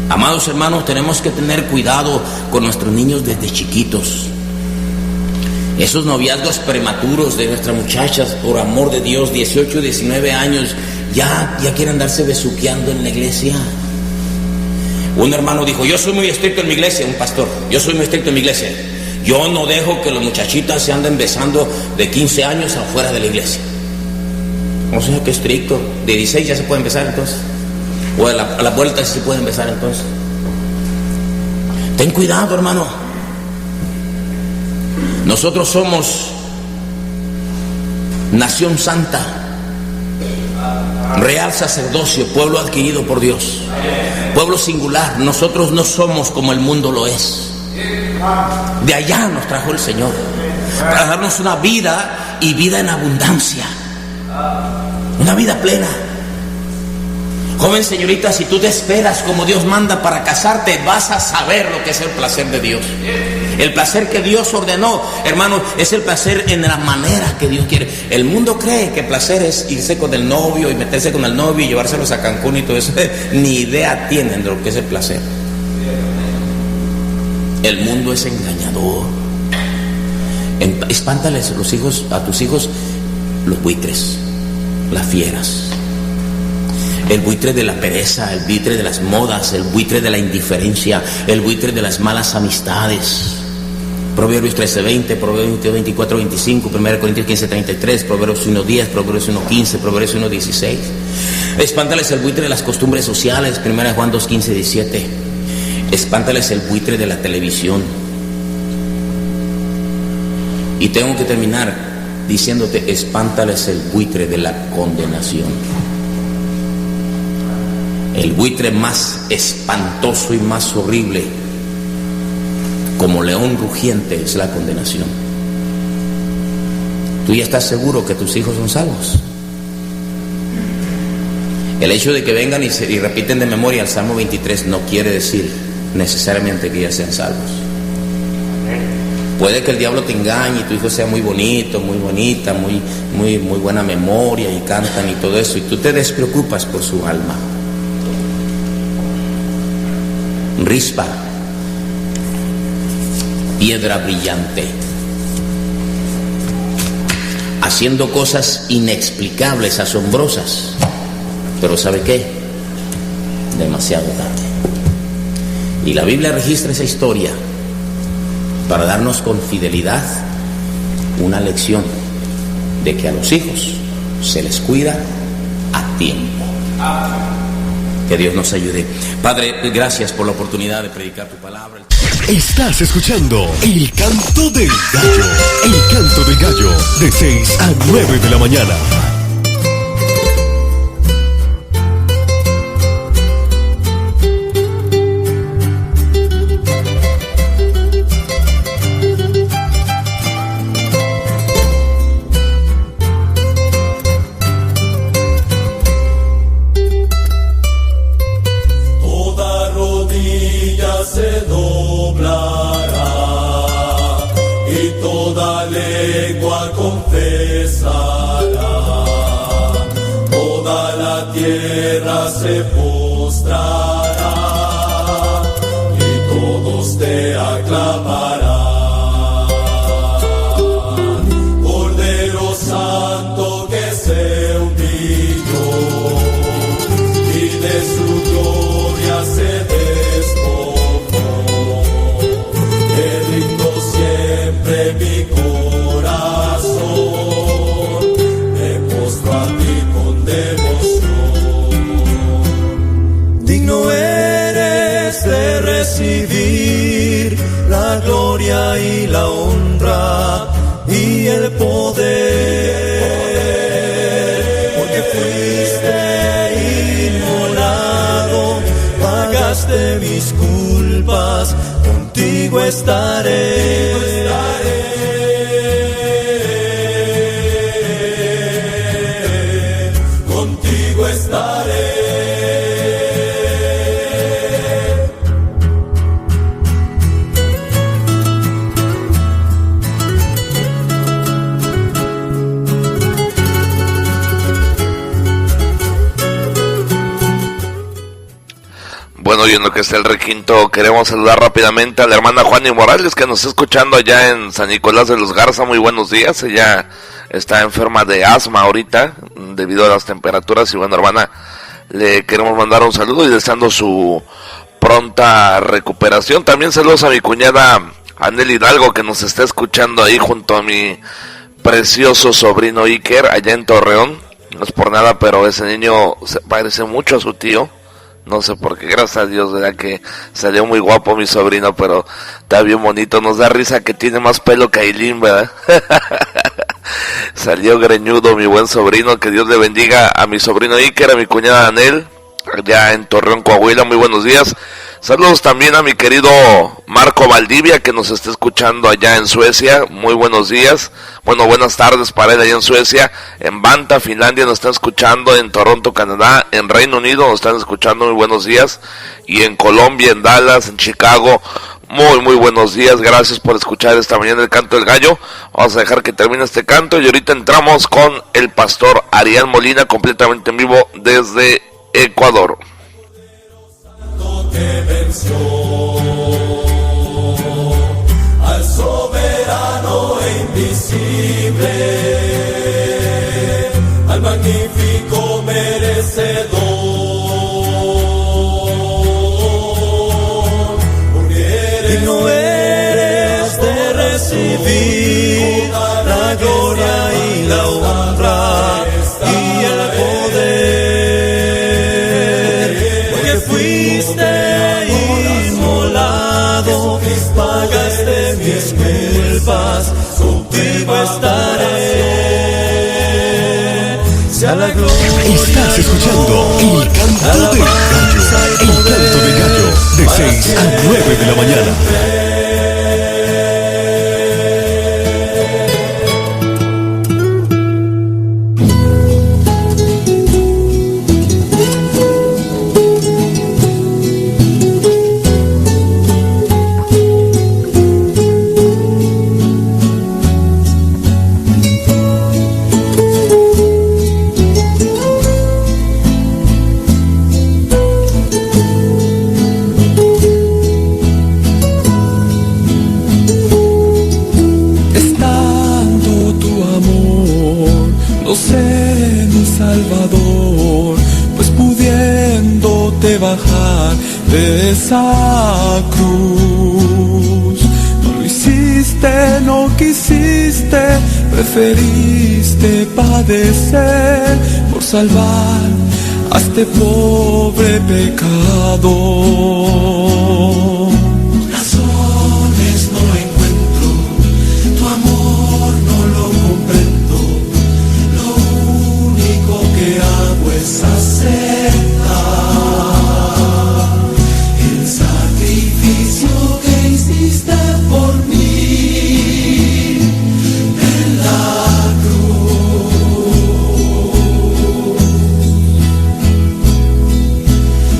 Amados hermanos, tenemos que tener cuidado con nuestros niños desde chiquitos. Esos noviazgos prematuros de nuestras muchachas, por amor de Dios, 18, 19 años, ya quieren andarse besuqueando en la iglesia. Un hermano dijo: yo soy muy estricto en mi iglesia, un pastor, yo soy muy estricto en mi iglesia. Yo no dejo que las muchachitas se anden besando de 15 años afuera de la iglesia. O sea, qué estricto. De 16 ya se pueden besar entonces. O a la vuelta sí se pueden besar entonces. Ten cuidado, hermano. Nosotros somos nación santa, real sacerdocio, pueblo adquirido por Dios, pueblo singular. Nosotros no somos como el mundo lo es. De allá nos trajo el Señor para darnos una vida, y vida en abundancia, una vida plena. Joven señorita, si tú te esperas como Dios manda para casarte, vas a saber lo que es el placer de Dios. El placer que Dios ordenó, hermano, es el placer en la manera que Dios quiere. El mundo cree que placer es irse con el novio y meterse con el novio y llevárselos a Cancún y todo eso. Ni idea tienen de lo que es el placer. El mundo es engañador. Espántales a tus hijos los buitres, las fieras. El buitre de la pereza, el buitre de las modas, el buitre de la indiferencia, el buitre de las malas amistades. Proverbios 13:20, Proverbios 22:24-25, 1 Corintios 15:33, Proverbios 1:10, Proverbios 1:15, Proverbios 1:16. Espántales el buitre de las costumbres sociales, 1 Juan 2:15-17. Espántales el buitre de la televisión. Y tengo que terminar diciéndote: espántales el buitre de la condenación. El buitre más espantoso y más horrible, como león rugiente, es la condenación. ¿Tú ya estás seguro que tus hijos son salvos? El hecho de que vengan y repiten de memoria el Salmo 23 no quiere decir necesariamente que ya sean salvos. Puede que el diablo te engañe y tu hijo sea muy bonito, muy bonita, muy buena memoria y cantan y todo eso, y tú te despreocupas por su alma. Rispa, piedra brillante, haciendo cosas inexplicables, asombrosas, pero ¿sabe qué? Demasiado tarde. Y la Biblia registra esa historia para darnos con fidelidad una lección de que a los hijos se les cuida a tiempo. Que Dios nos ayude. Padre, gracias por la oportunidad de predicar tu palabra. Estás escuchando El Canto del Gallo. El Canto del Gallo, de 6 a 9 de la mañana. Se postrará y todos te aclamarán. Cordero Santo que se humilló y de su gloria se despojó, te rindo siempre mi corazón, me postro a ti con devoción. Digno eres de recibir la gloria y la honra y el poder, porque fuiste inmolado, pagaste mis culpas, contigo estaré. Contigo estaré. bueno, y en lo que está el requinto, queremos saludar rápidamente a la hermana Juani Morales, que nos está escuchando allá en San Nicolás de los Garza. Muy buenos días. Ella está enferma de asma ahorita, debido a las temperaturas. Y bueno, hermana, le queremos mandar un saludo y deseando su pronta recuperación. También saludos a mi cuñada Anel Hidalgo, que nos está escuchando ahí junto a mi precioso sobrino Iker, allá en Torreón. No es por nada, pero ese niño se parece mucho a su tío. No sé por qué, gracias a Dios, ¿verdad? Que salió muy guapo mi sobrino, pero está bien bonito. Nos da risa que tiene más pelo que Ailín, ¿verdad? Salió greñudo mi buen sobrino. Que Dios le bendiga a mi sobrino Iker, a mi cuñada Anel, allá en Torreón, Coahuila. Muy buenos días. Saludos también a mi querido Marco Valdivia, que nos está escuchando allá en Suecia. Muy buenos días. Bueno, buenas tardes para él allá en Suecia. En Vanta, Finlandia, nos están escuchando. En Toronto, Canadá. En Reino Unido nos están escuchando. Muy buenos días. Y en Colombia, en Dallas, en Chicago. Muy buenos días. Gracias por escuchar esta mañana el Canto del Gallo. Vamos a dejar que termine este canto y ahorita entramos con el pastor Ariel Molina, completamente en vivo desde Ecuador. Que venció al soberano e invisible, al magnífico merecedor, porque digno eres de recibir la gloria y la honra y el poder, porque fuiste pagaste mis culpas, contigo estaré. Sea la gloria. Estás escuchando el Canto del Gallo. El Canto del Gallo, de 6 a 9 de la mañana. Sé mi Salvador, pues pudiéndote bajar de esa cruz, no lo hiciste, no quisiste, preferiste padecer por salvar a este pobre pecador. Razones no encuentro, tu amor no lo comprendo. Que hago es aceptar el sacrificio que hiciste por mí en la cruz.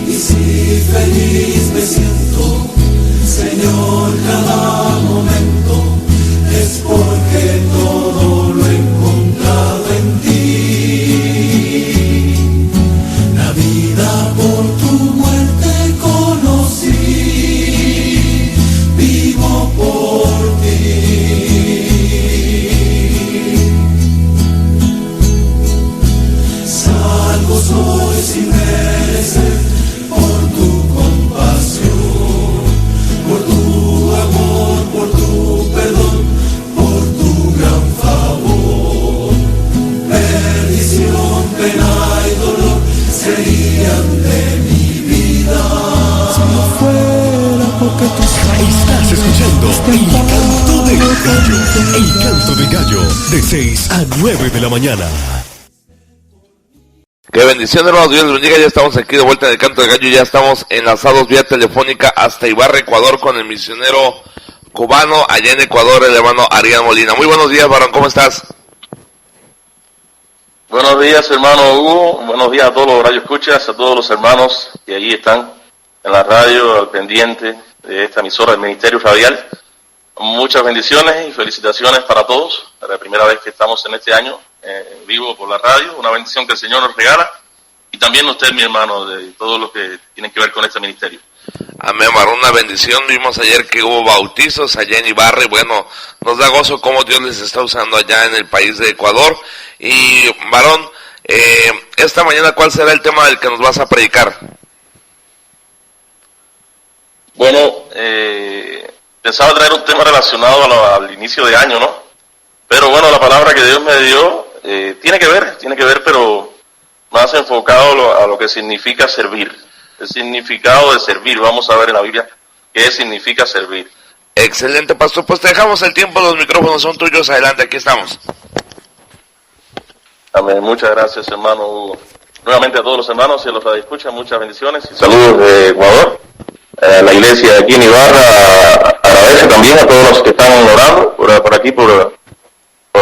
Y si feliz me siento, Señor, cada momento, es porque todo lo he encontrado en ti. Por tu muerte conocí, vivo por ti. Salvo soy sin merecer por tu compasión, por tu amor, por tu perdón, por tu gran favor. Perdición, pena y dolor serían de mi vida si no fuera porque tú estás escuchando el Canto del Gallo. El Canto del Gallo, de 6 a 9 de la mañana. Qué bendición, hermanos. Dios les bendiga. Ya estamos aquí de vuelta en el Canto del Gallo. Ya estamos enlazados vía telefónica hasta Ibarra, Ecuador, con el misionero cubano allá en Ecuador, el hermano Ariel Molina. Muy buenos días, varón. ¿Cómo estás? Buenos días, hermano Hugo. Buenos días a todos los radioescuchas, a todos los hermanos que allí están en la radio, al pendiente de esta emisora del Ministerio Radial. Muchas bendiciones y felicitaciones para todos. Es la primera vez que estamos en este año vivo por la radio. Una bendición que el Señor nos regala. Y también usted, mi hermano, de todos los que tienen que ver con este ministerio. Amén, varón, una bendición. Vimos ayer que hubo bautizos allá en Ibarra y bueno, nos da gozo cómo Dios les está usando allá en el país de Ecuador. Y varón, esta mañana, ¿cuál será el tema del que nos vas a predicar? Bueno, pensaba traer un tema relacionado al inicio de año, ¿no? Pero bueno, la palabra que Dios me dio tiene que ver, pero más enfocado a lo que significa servir. El significado de servir. Vamos a ver en la Biblia qué significa servir. Excelente, pastor. Pues te dejamos el tiempo, los micrófonos son tuyos. Adelante, aquí estamos. Amén. Muchas gracias, hermano Hugo. Nuevamente a todos los hermanos y a los que escuchan, muchas bendiciones y saludos de Ecuador. La iglesia aquí en Ibarra agradece también a todos los que están orando por aquí, por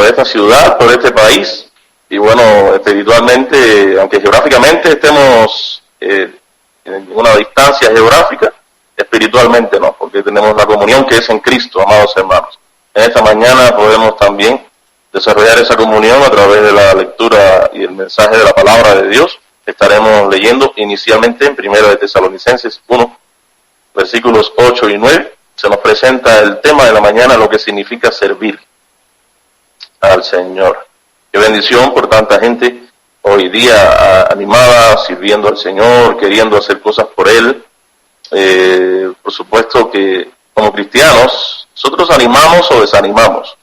esta ciudad, por este país. Y bueno, espiritualmente, aunque geográficamente estemos en una distancia geográfica, espiritualmente no, porque tenemos la comunión que es en Cristo, amados hermanos. En esta mañana podemos también desarrollar esa comunión a través de la lectura y el mensaje de la palabra de Dios. Estaremos leyendo inicialmente en 1 de Tesalonicenses 1, versículos 8 y 9. Se nos presenta el tema de la mañana, lo que significa servir al Señor. Qué bendición por tanta gente hoy día animada, sirviendo al Señor, queriendo hacer cosas por Él. Por supuesto que como cristianos nosotros animamos o desanimamos.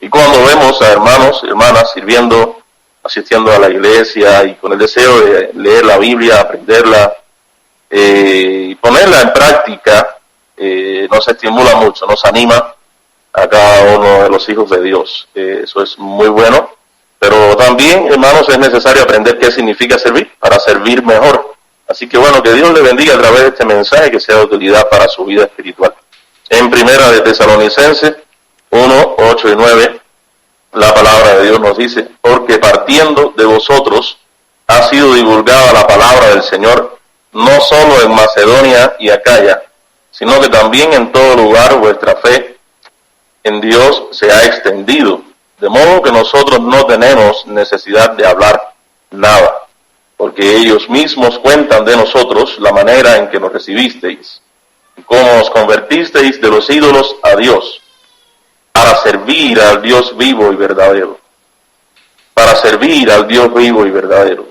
Y cuando vemos a hermanos y hermanas sirviendo, asistiendo a la iglesia y con el deseo de leer la Biblia, aprenderla y ponerla en práctica, nos estimula mucho, nos anima a cada uno de los hijos de Dios. Eso es muy bueno. Pero también, hermanos, es necesario aprender qué significa servir para servir mejor. Así que bueno, que Dios le bendiga a través de este mensaje, que sea de utilidad para su vida espiritual. En 1 de Tesalonicenses 1, 8 y 9, la palabra de Dios nos dice: porque partiendo de vosotros ha sido divulgada la palabra del Señor, no solo en Macedonia y Acaya, sino que también en todo lugar vuestra fe en Dios se ha extendido. De modo que nosotros no tenemos necesidad de hablar nada, porque ellos mismos cuentan de nosotros la manera en que nos recibisteis, y cómo os convertisteis de los ídolos a Dios, para servir al Dios vivo y verdadero. Para servir al Dios vivo y verdadero.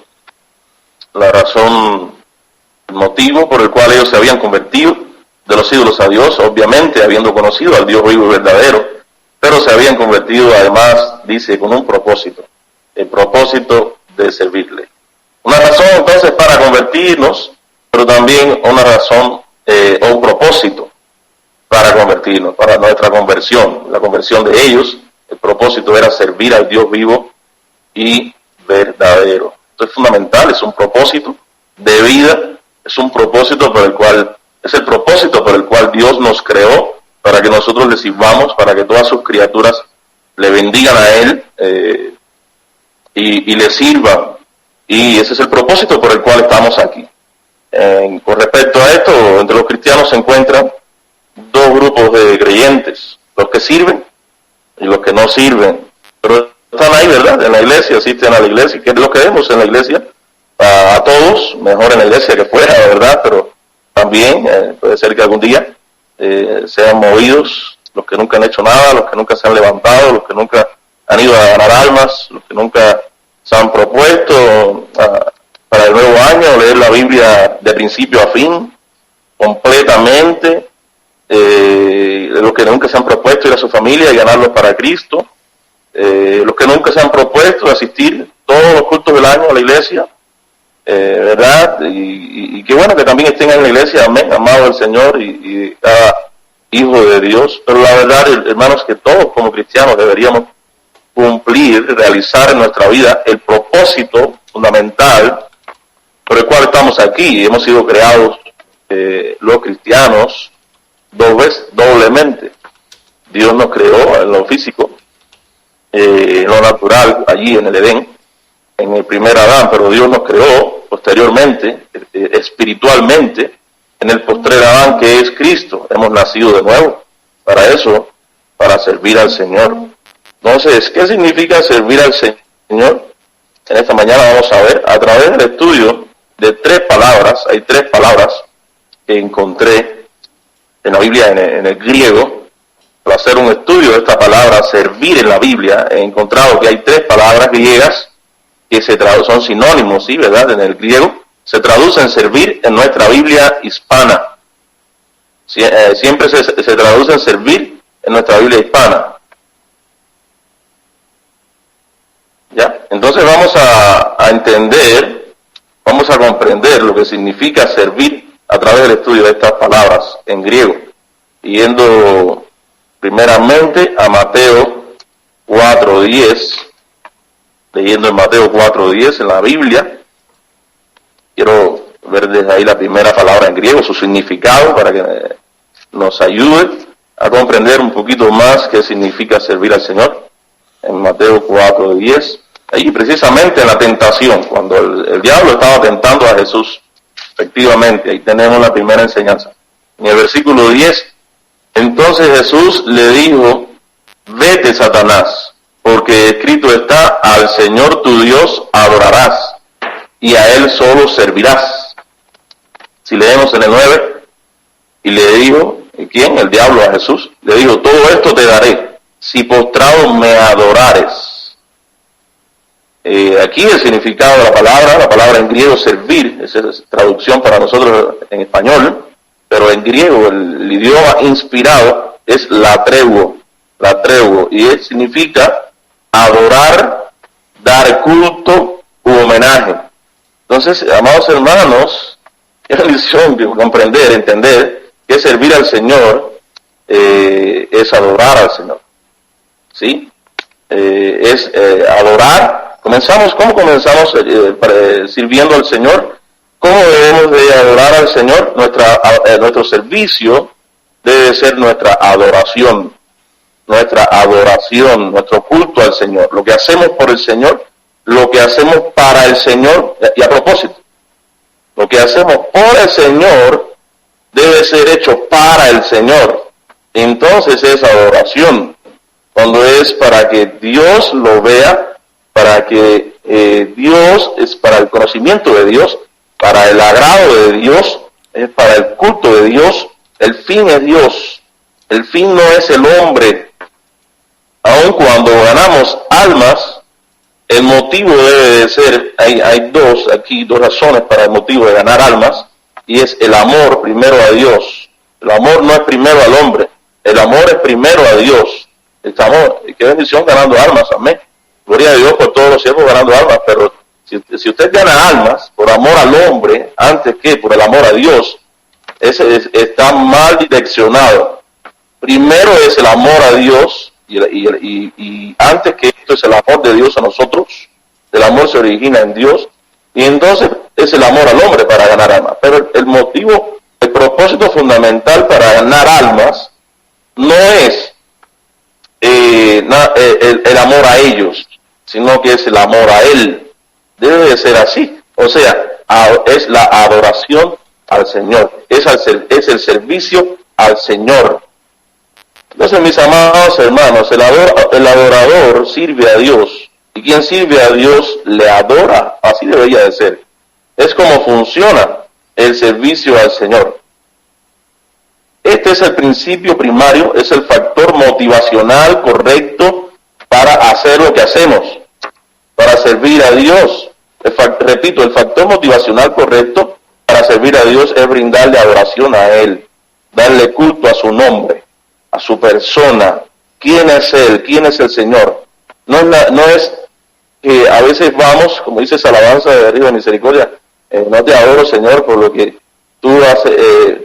La razón, el motivo por el cual ellos se habían convertido de los ídolos a Dios, obviamente habiendo conocido al Dios vivo y verdadero, pero se habían convertido además, dice, con un propósito, el propósito de servirle. Una razón entonces para convertirnos, pero también una razón o un propósito para convertirnos, para nuestra conversión, la conversión de ellos. El propósito era servir al Dios vivo y verdadero. Esto es fundamental, es un propósito de vida, es un propósito por el cual, es el propósito por el cual Dios nos creó, para que nosotros le sirvamos, para que todas sus criaturas le bendigan a Él y le sirvan. Y ese es el propósito por el cual estamos aquí. Con respecto a esto, entre los cristianos se encuentran dos grupos de creyentes: los que sirven y los que no sirven. Pero están ahí, ¿verdad? En la iglesia, asisten a la iglesia. ¿Qué es lo que vemos en la iglesia? A todos, mejor en la iglesia que fuera, ¿verdad? Pero también puede ser que algún día sean movidos los que nunca han hecho nada, los que nunca se han levantado, los que nunca han ido a ganar almas, los que nunca se han propuesto para el nuevo año leer la Biblia de principio a fin, completamente, los que nunca se han propuesto ir a su familia y ganarlos para Cristo, los que nunca se han propuesto asistir todos los cultos del año a la iglesia, ¿verdad? Y qué bueno que también estén en la iglesia, amén, amado del Señor y cada hijo de Dios. Pero la verdad, hermanos, que todos como cristianos deberíamos cumplir, realizar en nuestra vida el propósito fundamental por el cual estamos aquí. Hemos sido creados los cristianos doblemente. Dios nos creó en lo físico, en lo natural, allí en el Edén, en el primer Adán, pero Dios nos creó posteriormente, espiritualmente, en el postrer Adán, que es Cristo. Hemos nacido de nuevo para eso, para servir al Señor. Entonces, ¿qué significa servir al Señor? En esta mañana vamos a ver, a través del estudio de tres palabras, hay tres palabras que encontré en la Biblia, en el griego, para hacer un estudio de esta palabra, servir en la Biblia, he encontrado que hay 3 palabras griegas que son sinónimos, ¿sí? ¿Verdad? En el griego se traducen servir en nuestra Biblia hispana. Siempre se traduce en servir en nuestra Biblia hispana. ¿Ya? Entonces vamos a entender, vamos a comprender lo que significa servir a través del estudio de estas palabras en griego. Yendo primeramente a Mateo 4:10, leyendo en Mateo 4:10 en la Biblia, quiero ver desde ahí la primera palabra en griego, su significado, para que nos ayude a comprender un poquito más qué significa servir al Señor. En Mateo 4:10, ahí precisamente en la tentación, cuando el diablo estaba tentando a Jesús, efectivamente, ahí tenemos la primera enseñanza. En el versículo 10, entonces Jesús le dijo: vete, Satanás, porque escrito está, al Señor tu Dios adorarás, y a Él solo servirás. Si leemos en el 9, y le dijo, ¿quién? El diablo a Jesús, le dijo: todo esto te daré, si postrado me adorares. Aquí el significado de la palabra en griego servir, esa es traducción para nosotros en español, pero en griego el idioma inspirado es latreuo, y significa adorar, dar culto u homenaje. Entonces, amados hermanos, es bendición comprender, entender que servir al Señor es adorar al Señor, ¿sí? Es adorar. ¿Cómo comenzamos sirviendo al Señor? ¿Cómo debemos de adorar al Señor? Nuestro servicio debe ser nuestra adoración, nuestro culto al Señor. Lo que hacemos por el Señor, lo que hacemos para el Señor, y a propósito, lo que hacemos por el Señor debe ser hecho para el Señor. Entonces es adoración, cuando es para que Dios lo vea, para que Dios, es para el conocimiento de Dios, para el agrado de Dios, es para el culto de Dios. El fin es Dios, el fin no es el hombre. Aun cuando ganamos almas, el motivo debe de ser, hay dos razones para el motivo de ganar almas, y es el amor primero a Dios. El amor no es primero al hombre, el amor es primero a Dios. Estamos, qué bendición ganando almas, amén. Gloria a Dios por todos los siervos ganando almas, pero si usted gana almas por amor al hombre, antes que por el amor a Dios, ese está mal direccionado. Primero es el amor a Dios, y antes que esto es el amor de Dios a nosotros. El amor se origina en Dios, y entonces es el amor al hombre para ganar almas. Pero el motivo, el propósito fundamental para ganar almas no es el amor a ellos, sino que es el amor a Él. Debe de ser así. O sea, es la adoración al Señor, es el servicio al Señor. Entonces, mis amados hermanos, el adorador sirve a Dios, y quien sirve a Dios le adora. Así debería de ser. Es como funciona el servicio al Señor. Este es el principio primario, es el factor motivacional correcto para hacer lo que hacemos, para servir a Dios. Repito, el factor motivacional correcto para servir a Dios es brindarle adoración a Él, darle culto a su nombre, a su persona. ¿Quién es Él? ¿Quién es el Señor? No es que a veces vamos, como dice esa alabanza de Río de Misericordia, no te adoro, Señor, por lo que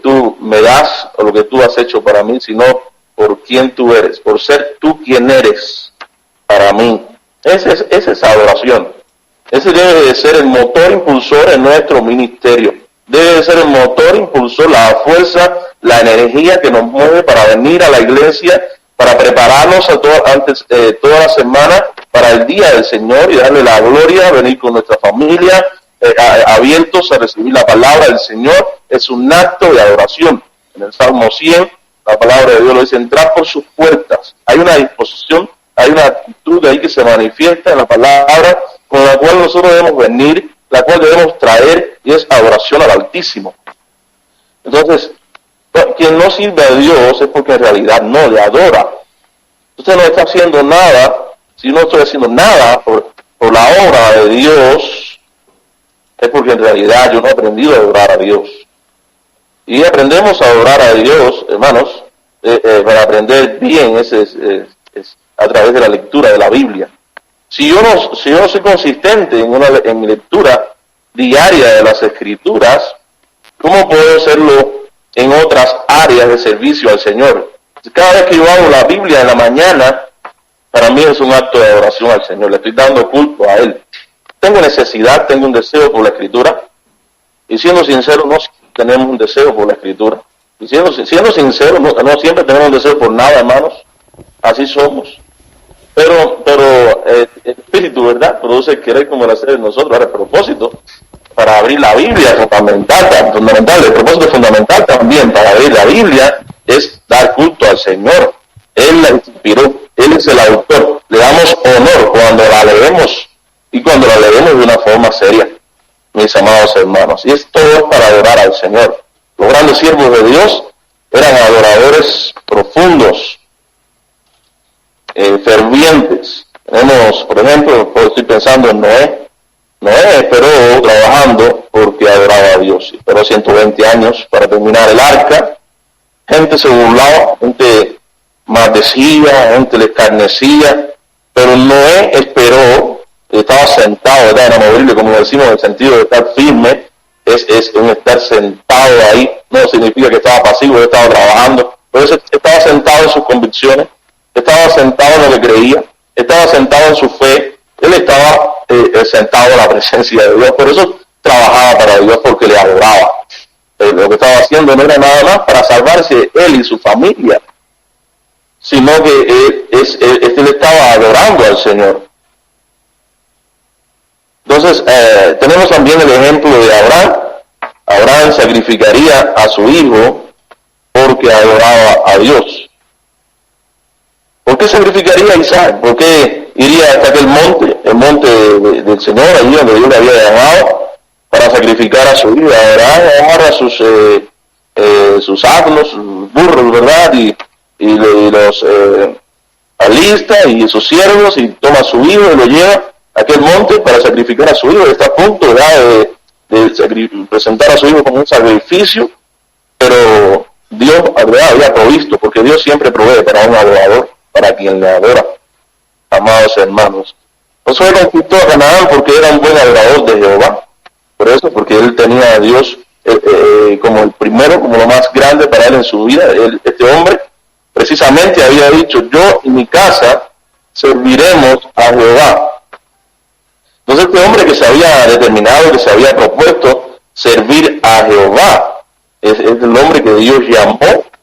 tú me das o lo que tú has hecho para mí, sino por quién tú eres, por ser tú quien eres para mí. Esa es adoración. Ese debe de ser el motor impulsor en nuestro ministerio. Debe de ser el motor impulsor, la fuerza, la energía que nos mueve para venir a la iglesia, para prepararnos toda la semana para el día del Señor y darle la gloria, venir con nuestra familia, abiertos a recibir la palabra del Señor. Es un acto de adoración. En el Salmo 100, la palabra de Dios lo dice: entrar por sus puertas. Hay una disposición, hay una actitud ahí que se manifiesta en la palabra, con la cual nosotros debemos venir, la cual debemos traer, y es adoración al Altísimo. Entonces, quien no sirve a Dios es porque en realidad no le adora. Usted no está haciendo nada, si no estoy haciendo nada por la obra de Dios, es porque en realidad yo no he aprendido a adorar a Dios. Y aprendemos a adorar a Dios, hermanos, para aprender bien es a través de la lectura de la Biblia. Si yo no soy consistente en mi lectura diaria de las Escrituras, ¿cómo puedo hacerlo en otras áreas de servicio al Señor? Cada vez que yo hago la Biblia en la mañana, para mí es un acto de adoración al Señor. Le estoy dando culto a Él. Tengo necesidad, tengo un deseo por la Escritura. Y siendo sincero, no tenemos un deseo por la Escritura. Y siendo sincero, no siempre tenemos un deseo por nada, hermanos. Así somos. Pero el Espíritu, ¿verdad?, produce el querer como el hacer en nosotros. Ahora, el propósito para abrir la Biblia fundamental, el propósito fundamental también para abrir la Biblia es dar culto al Señor. Él la inspiró, Él es el autor. Le damos honor cuando la leemos y cuando la leemos de una forma seria, mis amados hermanos. Y esto es para adorar al Señor. Los grandes siervos de Dios eran adoradores profundos, fervientes. Tenemos, por ejemplo, estoy pensando en Noé. Noé esperó trabajando porque adoraba a Dios. Esperó 120 años para terminar el arca. Gente se burlaba, gente maldecía, gente le escarnecía, pero Noé esperó, estaba sentado, ¿verdad?, inamovible, como decimos, en el sentido de estar firme. Es un estar sentado ahí, no significa que estaba pasivo, él estaba trabajando, pero estaba sentado en sus convicciones, estaba sentado en lo que creía, estaba sentado en su fe, él estaba sentado en la presencia de Dios, por eso trabajaba para Dios, porque le adoraba. Lo que estaba haciendo no era nada más para salvarse él y su familia, sino que él estaba adorando al Señor. Entonces, tenemos también el ejemplo de Abraham. Abraham sacrificaría a su hijo porque adoraba a Dios. ¿Por qué sacrificaría a Isaac? ¿Por qué iría hasta aquel monte, el monte del Señor, allí donde Dios le había llamado, para sacrificar a su hijo? Abraham agarra sus asnos, sus burros, ¿verdad? Y los alista y sus siervos, y toma a su hijo y lo lleva a aquel monte para sacrificar a su hijo. Está a punto de presentar a su hijo como un sacrificio, pero Dios, ¿verdad?, había provisto, porque Dios siempre provee para un adorador, para quien le adora, amados hermanos. Josué conquistó a Canaán porque era un buen adorador de Jehová, por eso, porque él tenía a Dios como el primero, como lo más grande para él en su vida. Este hombre precisamente había dicho: yo y mi casa serviremos a Jehová. Entonces este hombre que se había determinado, que se había propuesto servir a Jehová, es el hombre que Dios llamó,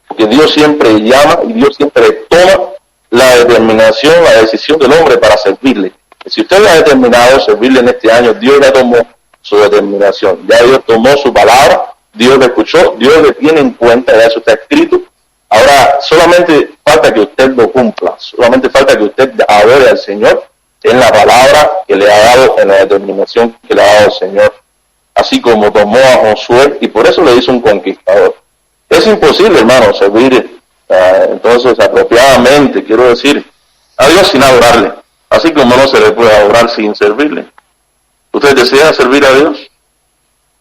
porque Dios siempre llama y Dios siempre toma la determinación, la decisión del hombre para servirle. Si usted ha determinado servirle en este año, Dios ya tomó su determinación, ya Dios tomó su palabra, Dios le escuchó, Dios le tiene en cuenta, ya eso está escrito. Ahora solamente falta que usted lo cumpla, solamente falta que usted adore al Señor en la palabra que le ha dado, en la determinación que le ha dado el Señor, así como tomó a Josué, y por eso le hizo un conquistador. Es imposible, hermano, servir entonces apropiadamente, quiero decir, a Dios sin adorarle, así como no se le puede adorar sin servirle. ¿Usted desea servir a Dios?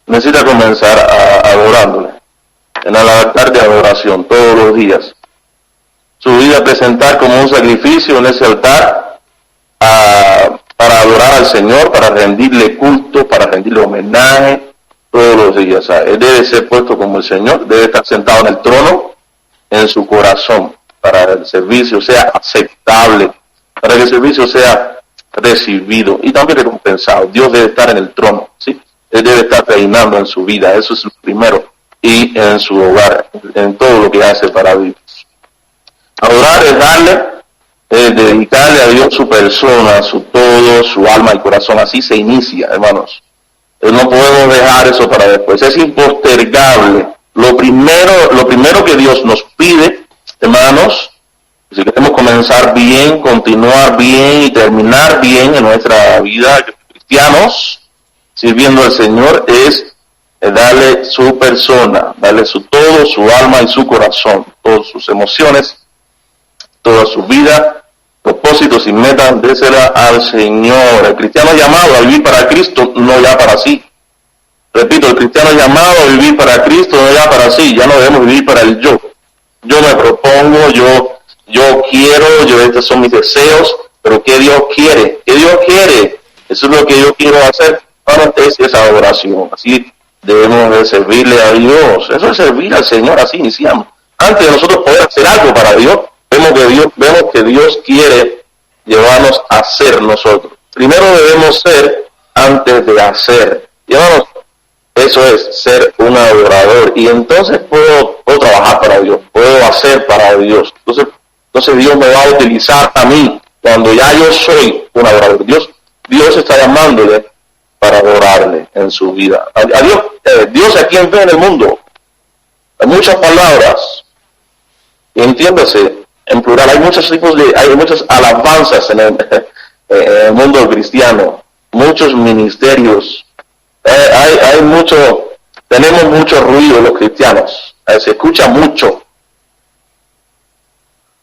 Necesita comenzar adorándole en el altar de adoración todos los días. Su vida presentar como un sacrificio en ese altar para adorar al Señor, para rendirle culto, para rendirle homenaje todos los días. Él debe ser puesto como el Señor, debe estar sentado en el trono en su corazón, para que el servicio sea aceptable, para que el servicio sea recibido y también recompensado. Dios debe estar en el trono, ¿sí? Él debe estar reinando en su vida, eso es lo primero, y en su hogar, en todo lo que hace para vivir. Adorar es darle, dedicarle a Dios su persona, su todo, su alma y corazón. Así se inicia, hermanos. No podemos dejar eso para después, es impostergable. Lo primero que Dios nos pide, hermanos, si queremos comenzar bien, continuar bien y terminar bien en nuestra vida cristianos, sirviendo al Señor, es darle su persona, darle todo, su alma y su corazón, todas sus emociones, toda su vida, propósitos y metas, désela al Señor. El cristiano llamado a vivir para Cristo, no ya para sí. Repito, el cristiano llamado a vivir para Cristo, no ya para sí. Ya no debemos vivir para el yo. Yo me propongo, yo quiero, estos son mis deseos, pero ¿qué Dios quiere? ¿Qué Dios quiere? Eso es lo que yo quiero hacer. Ahora es esa adoración. Así debemos de servirle a Dios. Eso es servir al Señor, así iniciamos. Antes de nosotros poder hacer algo para Dios, vemos que Dios quiere llevarnos a ser nosotros. Primero debemos ser antes de hacer. Hermanos, eso es ser un adorador. Y entonces puedo trabajar para Dios, puedo hacer para Dios. Entonces Dios me va a utilizar a mí cuando ya yo soy un adorador. Dios está llamándole para adorarle en su vida. A Dios a quien ve en el mundo. Hay muchas palabras. Y entiéndase, en plural, hay muchas alabanzas en el mundo cristiano, muchos ministerios. Tenemos mucho ruido los cristianos, se escucha mucho.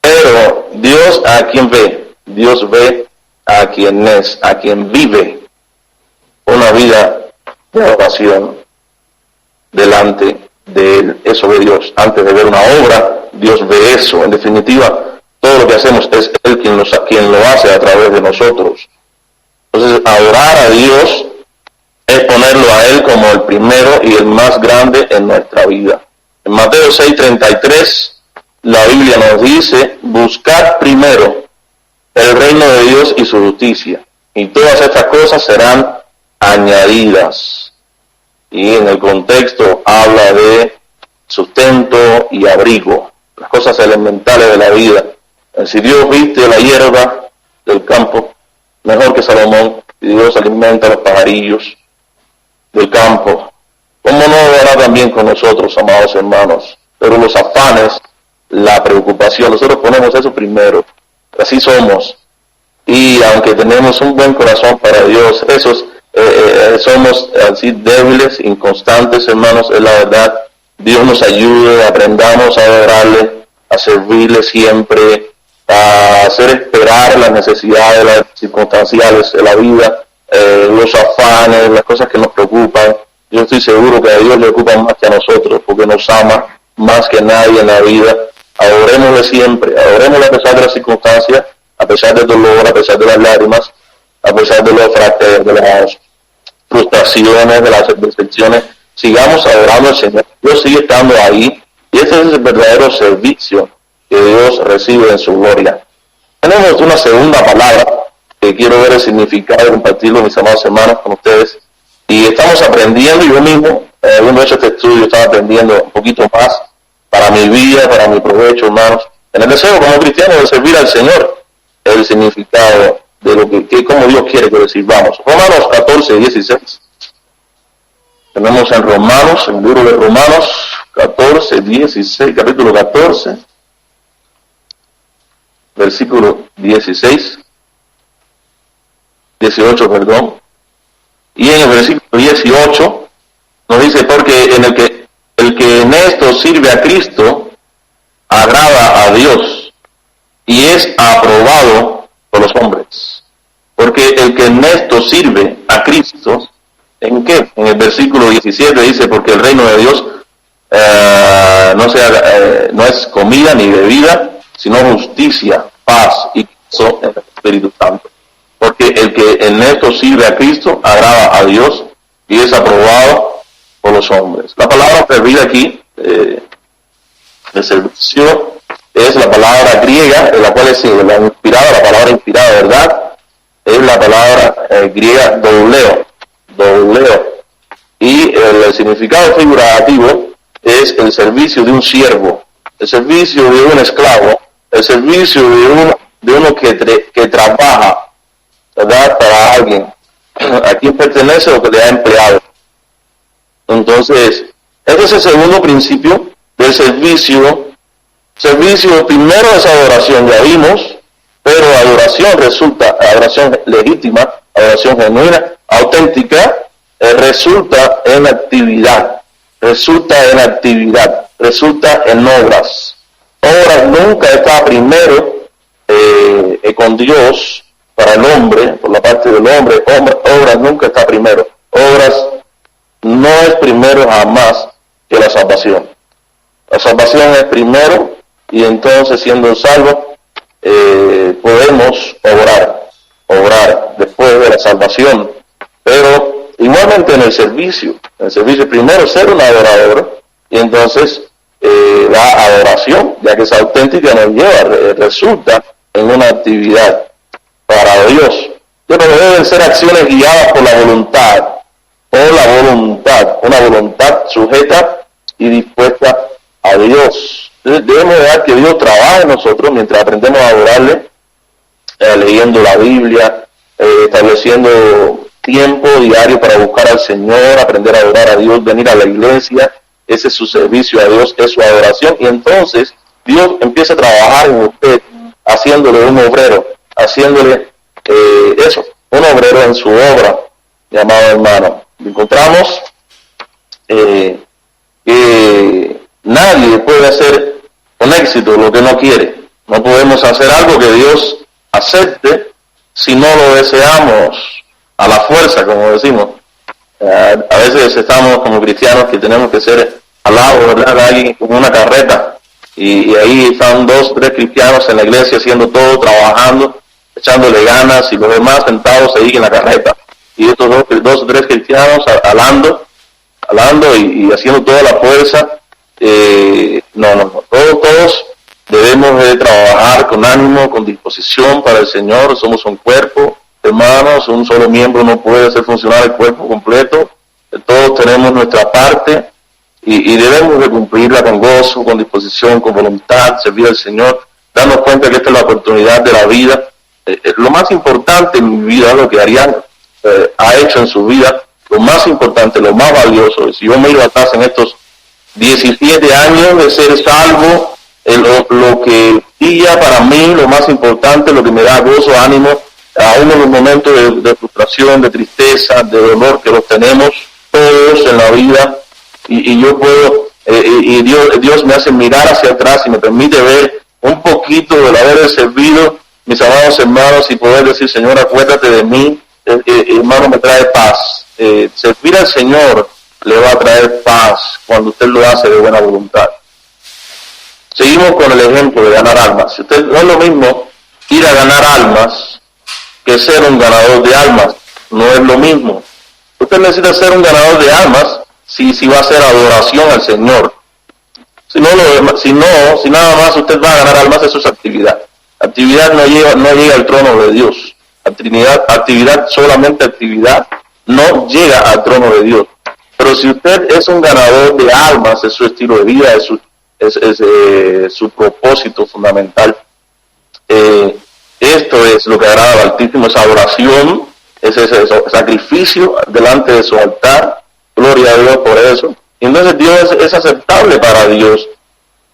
Pero Dios a quien ve, Dios ve a quien es, a quien vive una vida de oración delante de Él. Eso ve Dios. Antes de ver una obra, Dios ve eso. En definitiva, todo lo que hacemos es Él quien lo hace a través de nosotros. Entonces, adorar a Dios es ponerlo a Él como el primero y el más grande en nuestra vida. En Mateo 6:33, la Biblia nos dice: buscad primero el reino de Dios y su justicia, y todas estas cosas serán añadidas. Y en el contexto habla de sustento y abrigo, las cosas elementales de la vida. Si Dios viste la hierba del campo mejor que Salomón, y Dios alimenta a los pajarillos del campo, ¿cómo no lo hará también con nosotros, amados hermanos? Pero los afanes, la preocupación, nosotros ponemos eso primero. Así somos. Y aunque tenemos un buen corazón para Dios, somos así débiles, inconstantes, hermanos, es la verdad. Dios nos ayude, aprendamos a adorarle, a servirle siempre, a hacer esperar las necesidades, las circunstanciales de la vida, los afanes, las cosas que nos preocupan. Yo estoy seguro que a Dios le ocupan más que a nosotros, porque nos ama más que nadie en la vida. Adorémosle siempre, adorémosle a pesar de las circunstancias, a pesar del dolor, a pesar de las lágrimas, a pesar de las frustraciones, de las decepciones. Sigamos adorando al Señor. Dios sigue estando ahí, y ese es el verdadero servicio que Dios recibe en su gloria. Tenemos una segunda palabra que quiero ver el significado y compartirlo, mis amados hermanos, con ustedes. Y estamos aprendiendo, yo mismo, habiendo hecho este estudio, estaba aprendiendo un poquito más para mi vida, para mi provecho, hermanos, en el deseo como cristiano de servir al Señor, el significado de lo que como Dios quiere que le sirvamos. Romanos 14:16. Tenemos en Romanos, el libro de Romanos 14:16, capítulo 14, versículo 18, y en el versículo 18 nos dice: porque el que en esto sirve a Cristo agrada a Dios y es aprobado por los hombres. Porque el que en esto sirve a Cristo, ¿en qué? En el versículo 17 dice: porque el reino de Dios no es comida ni bebida, sino justicia, paz y gozo en el Espíritu Santo. Porque el que en esto sirve a Cristo agrada a Dios y es aprobado por los hombres. La palabra servir aquí, de servicio, es la palabra griega, en la cual es la inspirada, la palabra inspirada, ¿verdad? Es la palabra griega douleo. Y el significado figurativo es el servicio de un siervo, el servicio de un esclavo, el servicio de uno que trabaja, ¿verdad?, para alguien, a quien pertenece o que le ha empleado. Entonces, este es el segundo principio del servicio. Servicio primero es adoración, ya vimos, pero adoración legítima, adoración genuina, auténtica, resulta en actividad, resulta en obras. Obras nunca está primero con Dios para el hombre, por la parte del hombre. Obras nunca está primero. Obras no es primero jamás que la salvación. La salvación es primero, y entonces, siendo salvos, podemos obrar después de la salvación. Pero igualmente en el servicio primero ser un adorador, y entonces la adoración, ya que es auténtica, nos lleva, resulta en una actividad para Dios. Pero deben ser acciones guiadas por la voluntad, una voluntad sujeta y dispuesta a Dios. Debemos dejar que Dios trabaje en nosotros mientras aprendemos a adorarle, leyendo la Biblia, estableciendo tiempo diario para buscar al Señor, aprender a adorar a Dios, venir a la iglesia. Ese es su servicio a Dios, es su adoración, y entonces Dios empieza a trabajar en usted, haciéndole un obrero, haciéndole un obrero en su obra, mi amado hermano. Encontramos que nadie puede hacer con éxito lo que no quiere. No podemos hacer algo que Dios acepte si no lo deseamos a la fuerza, como decimos. A veces estamos como cristianos que tenemos que ser al lado, ¿verdad?, de alguien con una carreta, y ahí están 2 o 3 cristianos en la iglesia haciendo todo, trabajando, echándole ganas, y los demás sentados ahí en la carreta, y estos 2 o 3 cristianos alando y haciendo toda la fuerza. No, todos debemos de trabajar con ánimo, con disposición para el Señor. Somos un cuerpo, hermanos, un solo miembro no puede hacer funcionar el cuerpo completo. Todos tenemos nuestra parte, y debemos de cumplirla con gozo, con disposición, con voluntad, servir al Señor, darnos cuenta que esta es la oportunidad de la vida. Lo más importante en mi vida, lo que Arián ha hecho en su vida, lo más importante, lo más valioso, si yo me iba atrás en estos 17 años de ser salvo, lo que guía para mí, lo más importante, lo que me da gozo, ánimo, aún en los momentos de frustración, de tristeza, de dolor que los tenemos todos en la vida, y yo puedo, Dios me hace mirar hacia atrás y me permite ver un poquito del haber servido, mis amados hermanos, y poder decir: Señor, acuérdate de mí. Hermano, me trae paz. Servir al Señor le va a traer paz cuando usted lo hace de buena voluntad. Seguimos con el ejemplo de ganar almas. Usted, no es lo mismo ir a ganar almas que ser un ganador de almas. No es lo mismo. Usted necesita ser un ganador de almas si va a hacer adoración al Señor. Si nada más usted va a ganar almas, eso es actividad. Actividad no llega al trono de Dios. Actividad, solamente actividad, no llega al trono de Dios. Pero si usted es un ganador de almas, es su estilo de vida, es su propósito fundamental. Esto es lo que agrada al Altísimo, esa adoración, ese sacrificio delante de su altar. Gloria a Dios por eso. Y entonces Dios es aceptable para Dios.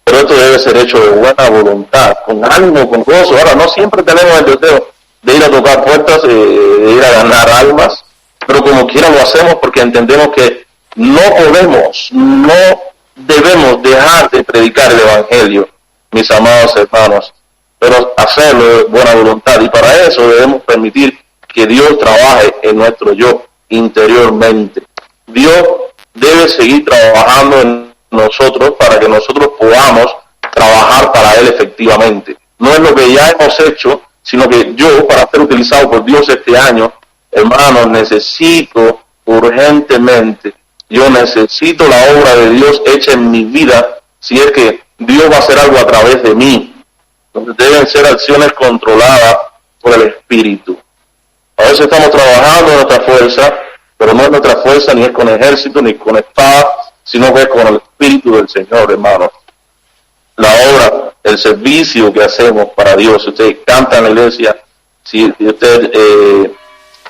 Pero esto debe ser hecho de buena voluntad, con ánimo, con gozo. Ahora, no siempre tenemos el deseo de ir a tocar puertas, de ir a ganar almas, pero como quiera lo hacemos porque entendemos que no debemos dejar de predicar el Evangelio, mis amados hermanos, pero hacerlo de buena voluntad, y para eso debemos permitir que Dios trabaje en nuestro yo interiormente. Dios debe seguir trabajando en nosotros para que nosotros podamos trabajar para Él efectivamente. No es lo que ya hemos hecho, sino que yo, para ser utilizado por Dios este año, hermanos, necesito urgentemente, yo necesito la obra de Dios hecha en mi vida, si es que Dios va a hacer algo a través de mí. Entonces deben ser acciones controladas por el Espíritu. A veces estamos trabajando en nuestra fuerza, pero no es nuestra fuerza, ni es con ejército, ni con espada, sino que es con el Espíritu del Señor, hermanos. La obra, el servicio que hacemos para Dios. Si usted canta en la iglesia, si usted,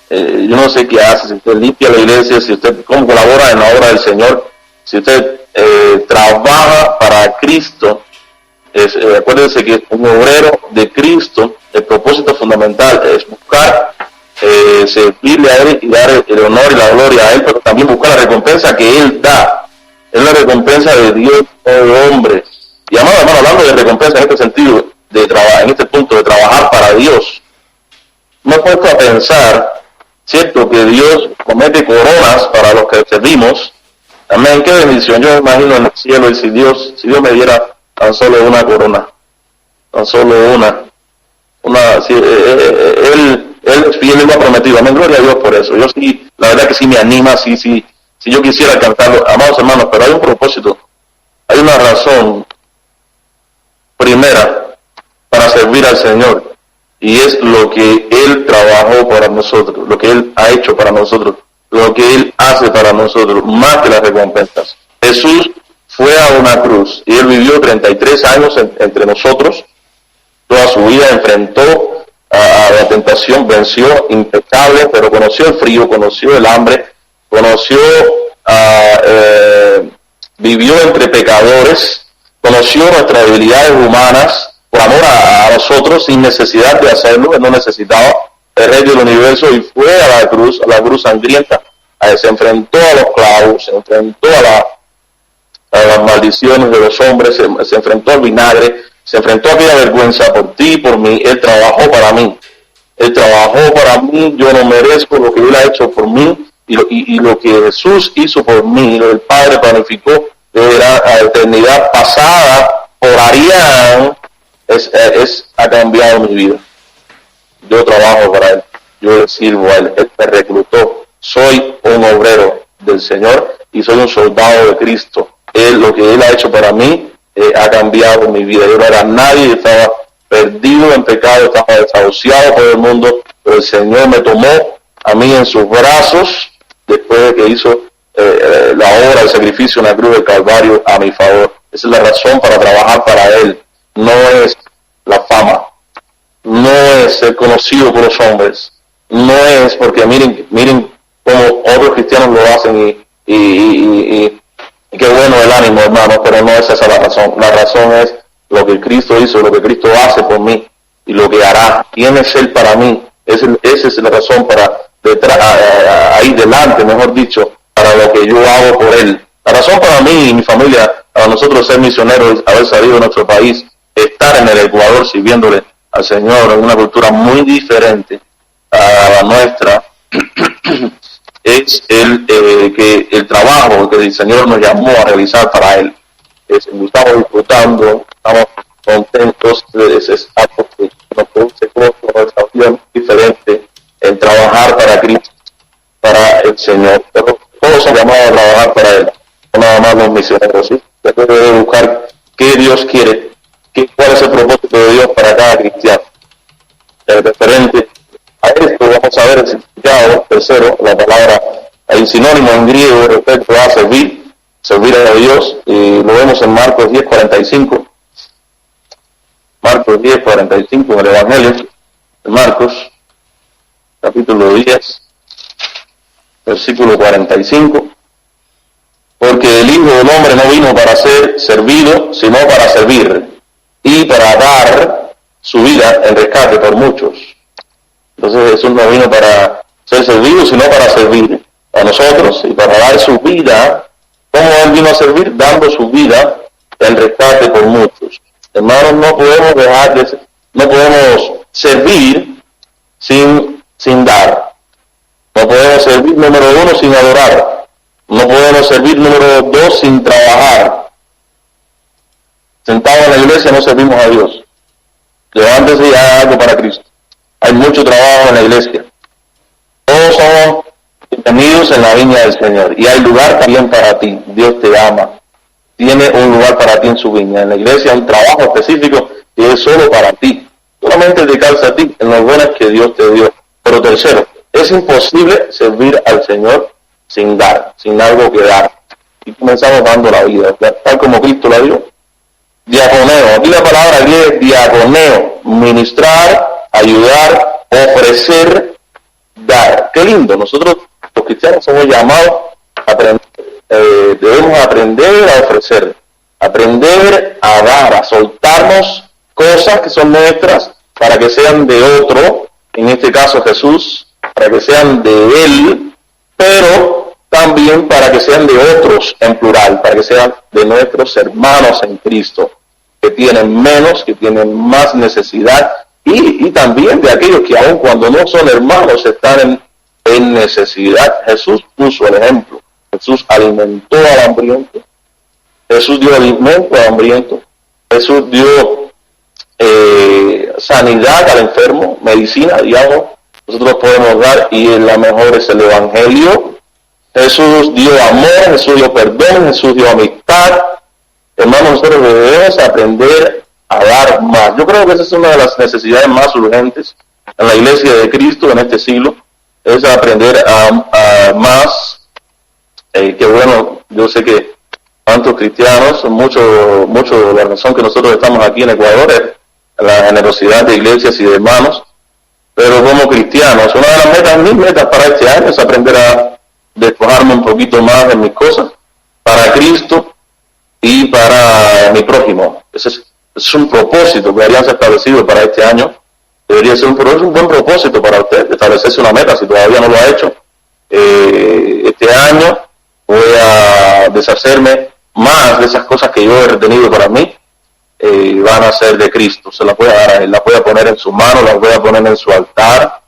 yo no sé qué hace, si usted limpia la iglesia, si usted cómo colabora en la obra del Señor, si usted trabaja para Cristo, acuérdense que un obrero de Cristo, el propósito fundamental es buscar servirle a Él y dar el honor y la gloria a Él, pero también buscar la recompensa que Él da. Es la recompensa de Dios todo hombre. Y amado hermano, hablando de recompensa en este sentido, en este punto de trabajar para Dios, me he puesto a pensar, cierto, que Dios promete coronas para los que servimos. Amén, qué bendición. Yo me imagino en el cielo, y si Dios me diera tan solo una corona, tan solo una, si, él es fiel, Él lo ha prometido. Amén, gloria a Dios por eso. Yo sí, la verdad que sí me anima, si yo quisiera cantarlo, amados hermanos, pero hay un propósito, hay una razón primera para servir al Señor, y es lo que Él trabajó para nosotros, lo que Él ha hecho para nosotros, lo que Él hace para nosotros, más que las recompensas. Jesús fue a una cruz y Él vivió 33 años entre nosotros, toda su vida enfrentó a la tentación, venció impecable, pero conoció el frío, conoció el hambre, vivió entre pecadores, conoció nuestras debilidades humanas por amor a nosotros, sin necesidad de hacerlo. Él no necesitaba, el Rey del Universo, y fue a la cruz sangrienta, se enfrentó a los clavos, se enfrentó a las maldiciones de los hombres, se enfrentó al vinagre, se enfrentó a aquella vergüenza por ti y por mí. Él trabajó para mí, yo no merezco lo que Él ha hecho por mí, y lo que Jesús hizo por mí, lo que el Padre planificó de la eternidad pasada por Arián, ha cambiado mi vida. Yo trabajo para Él, yo le sirvo a Él me reclutó, soy un obrero del Señor y soy un soldado de Cristo. Lo que Él ha hecho para mí ha cambiado mi vida. Yo no era nadie, estaba perdido en pecado, estaba desahuciado por el mundo, pero el Señor me tomó a mí en sus brazos después de que hizo la obra, el sacrificio en la cruz del Calvario a mi favor. Esa es la razón para trabajar para Él. No es la fama, no es ser conocido por los hombres, no es porque miren cómo otros cristianos lo hacen y qué bueno el ánimo, hermano, pero no es esa la razón. La razón es lo que Cristo hizo, lo que Cristo hace por mí y lo que hará. ¿Quién es Él para mí? Esa es la razón para ahí delante, mejor dicho, para lo que yo hago por Él. La razón para mí y mi familia, para nosotros ser misioneros, haber salido de nuestro país, estar en el Ecuador sirviéndole al Señor en una cultura muy diferente a la nuestra, es el trabajo que el Señor nos llamó a realizar para Él. Estamos disfrutando, estamos contentos, es algo que nos produce una satisfacción diferente en trabajar para Cristo, para el Señor. Pero todos son llamados a trabajar para Él, no nada más los misioneros, ¿sí? Después de buscar qué Dios quiere, cuál es el propósito de Dios para cada cristiano. Referente a esto, vamos a ver el significado tercero, la palabra, hay un sinónimo en griego respecto a servir a Dios, y lo vemos en Marcos 10:45. Marcos 10:45, en el Evangelio de Marcos, capítulo 10, versículo 45. Porque el Hijo del Hombre no vino para ser servido, sino para servir, y para dar su vida en rescate por muchos. Entonces Jesús no vino para ser servido, sino para servir a nosotros y para dar su vida. ¿Cómo Él vino a servir? Dando su vida en rescate por muchos. Hermanos, no podemos servir sin dar. No podemos servir, número uno, sin adorar. No podemos servir, número dos, sin trabajar. Sentados en la iglesia no servimos a Dios. Levántese y haga algo para Cristo. Hay mucho trabajo en la iglesia. Todos somos bienvenidos en la viña del Señor. Y hay lugar también para ti. Dios te ama. Tiene un lugar para ti en su viña. En la iglesia hay un trabajo específico que es solo para ti. Solamente te calza a ti en los dones que Dios te dio. Pero tercero, es imposible servir al Señor sin dar, sin algo que dar. Y comenzamos dando la vida, tal como Cristo la dio. Diaconeo, aquí la palabra griega es diaconeo, ministrar, ayudar, ofrecer, dar. Qué lindo, nosotros los cristianos somos llamados a aprender, debemos aprender a ofrecer, aprender a dar, a soltarnos cosas que son nuestras para que sean de otro, en este caso Jesús, para que sean de Él, pero también para que sean de otros en plural, para que sean de nuestros hermanos en Cristo, que tienen menos, que tienen más necesidad, y también de aquellos que aun cuando no son hermanos están en necesidad. Jesús puso el ejemplo. Jesús alimentó al hambriento. Jesús dio alimento al hambriento. Jesús dio sanidad al enfermo, medicina, digamos, nosotros podemos dar, y la mejor es el Evangelio. Jesús dio amor, Jesús dio perdón, Jesús dio amistad. Hermanos, nosotros debemos aprender a dar más. Yo creo que esa es una de las necesidades más urgentes en la Iglesia de Cristo en este siglo, es aprender a más. Que bueno, yo sé que tantos cristianos, mucho de la razón que nosotros estamos aquí en Ecuador es la generosidad de iglesias y de hermanos, pero como cristianos, una de las metas, mis metas para este año es aprender a despojarme un poquito más de mis cosas para Cristo y para mi prójimo. Ese es un propósito que habían establecido para este año. Debería ser un buen propósito para usted, establecerse una meta si todavía no lo ha hecho. Este año voy a deshacerme más de esas cosas que yo he retenido para mí, van a ser de Cristo. Se las voy a dar a Él, las voy a poner en su mano, las voy a poner en su altar,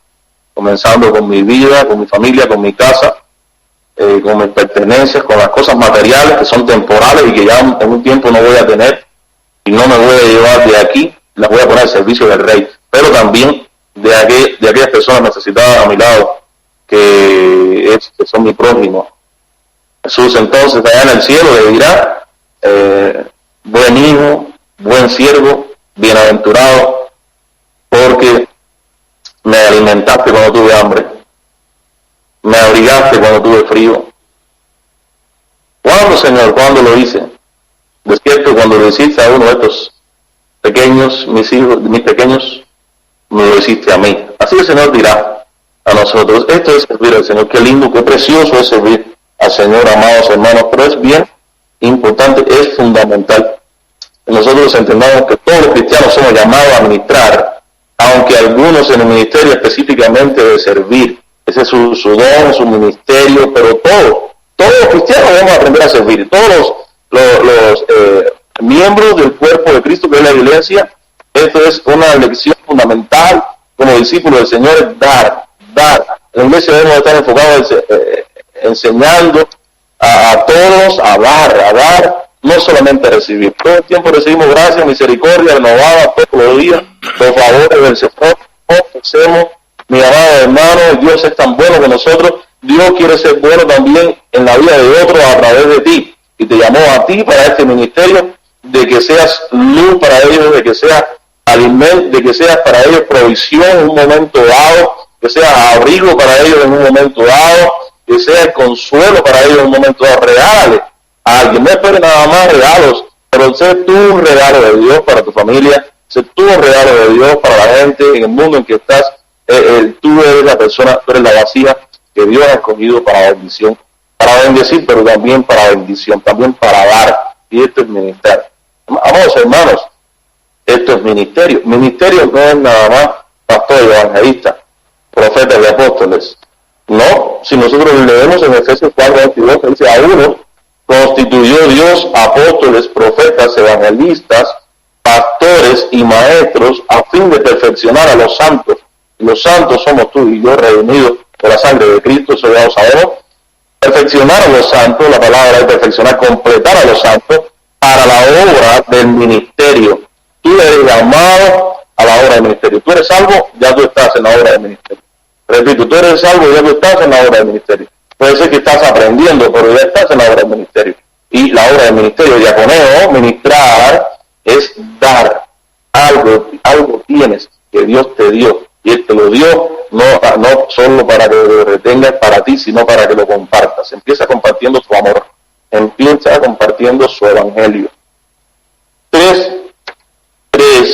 comenzando con mi vida, con mi familia, con mi casa, con mis pertenencias, con las cosas materiales que son temporales y que ya en un tiempo no voy a tener y no me voy a llevar de aquí, las voy a poner al servicio del Rey, pero también de aquellas personas necesitadas a mi lado, que son mi prójimo. Jesús entonces allá en el cielo le dirá, buen hijo, buen siervo, bienaventurado, porque me alimentaste cuando tuve hambre, me abrigaste cuando tuve frío. ¿Cuándo, Señor? ¿Cuándo lo hice? Despierto cuando lo hiciste a uno de estos pequeños, mis hijos, mis pequeños, me lo hiciste a mí. Así el Señor dirá a nosotros. Esto es servir al Señor. Qué lindo, qué precioso es servir al Señor, amados hermanos, pero es bien importante, es fundamental que nosotros entendamos que todos los cristianos somos llamados a ministrar, aunque algunos en el ministerio específicamente de servir. Ese es su don, su ministerio, pero todos los cristianos vamos a aprender a servir. Todos los miembros del cuerpo de Cristo, que es la iglesia, esto es una lección fundamental como discípulos del Señor, es dar. En la iglesia debemos estar enfocados enseñando a todos a dar, no solamente a recibir. Todo el tiempo recibimos gracia, misericordia, renovada todos los días, los favores del Señor. Ofrecemos, mi amado hermano, Dios es tan bueno con nosotros. Dios quiere ser bueno también en la vida de otros a través de ti, y te llamó a ti para este ministerio, de que seas luz para ellos, de que seas alimento, de que seas para ellos provisión en un momento dado, que seas abrigo para ellos en un momento dado, que sea consuelo para ellos en un momento dado. Regálale a alguien, no esperes nada más regalos, pero sé tú un regalo de Dios para tu familia, sé tú un regalo de Dios para la gente en el mundo en que estás. Tú eres la persona, tú eres la vasija que Dios ha escogido para bendición, para bendecir, pero también para bendición, también para dar. Y esto es ministerio. Amados hermanos, esto es ministerio. Ministerio no es nada más pastor y evangelista, profetas y apóstoles. No, si nosotros leemos en Efesios 4:22, dice, a uno constituyó Dios apóstoles, profetas, evangelistas, pastores y maestros a fin de perfeccionar a los santos. Los santos somos tú y yo reunidos por la sangre de Cristo, eso ya lo sabemos. Perfeccionar a los santos, la palabra es perfeccionar, completar a los santos para la obra del ministerio. Tú eres llamado a la obra del ministerio. Tú eres salvo, ya tú estás en la obra del ministerio. Repito, tú eres salvo, ya tú estás en la obra del ministerio. Puede ser que estás aprendiendo, pero ya estás en la obra del ministerio. Y la obra del ministerio, diaconeo, ministrar, es dar. Algo tienes que Dios te dio. Y Él te lo dio no solo para que lo retengas para ti, sino para que lo compartas. Empieza compartiendo tu amor. Empieza compartiendo su evangelio. Tres,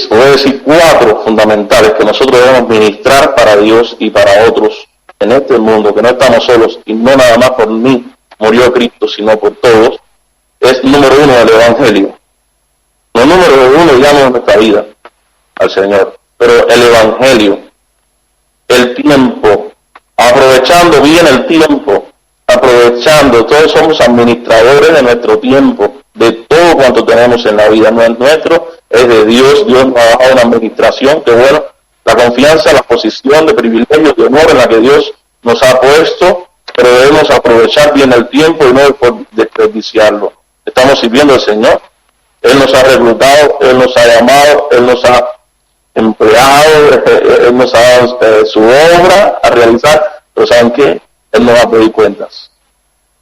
o es decir, 4 fundamentales que nosotros debemos ministrar para Dios y para otros en este mundo, que no estamos solos, y no nada más por mí murió Cristo, sino por todos. Es número 1 el evangelio. No número 1 ya no es nuestra vida al Señor, pero el evangelio. El tiempo ha administrando bien el tiempo, aprovechando, todos somos administradores de nuestro tiempo, de todo cuanto tenemos en la vida. No es nuestro, es de Dios. Dios nos ha dado una administración, que bueno, la confianza, la posición de privilegio, de honor en la que Dios nos ha puesto, pero debemos aprovechar bien el tiempo y no desperdiciarlo. Estamos sirviendo al Señor. Él nos ha reclutado, Él nos ha llamado, Él nos ha empleado, Él nos ha dado su obra a realizar, pero ¿saben qué? Él nos va a pedir cuentas.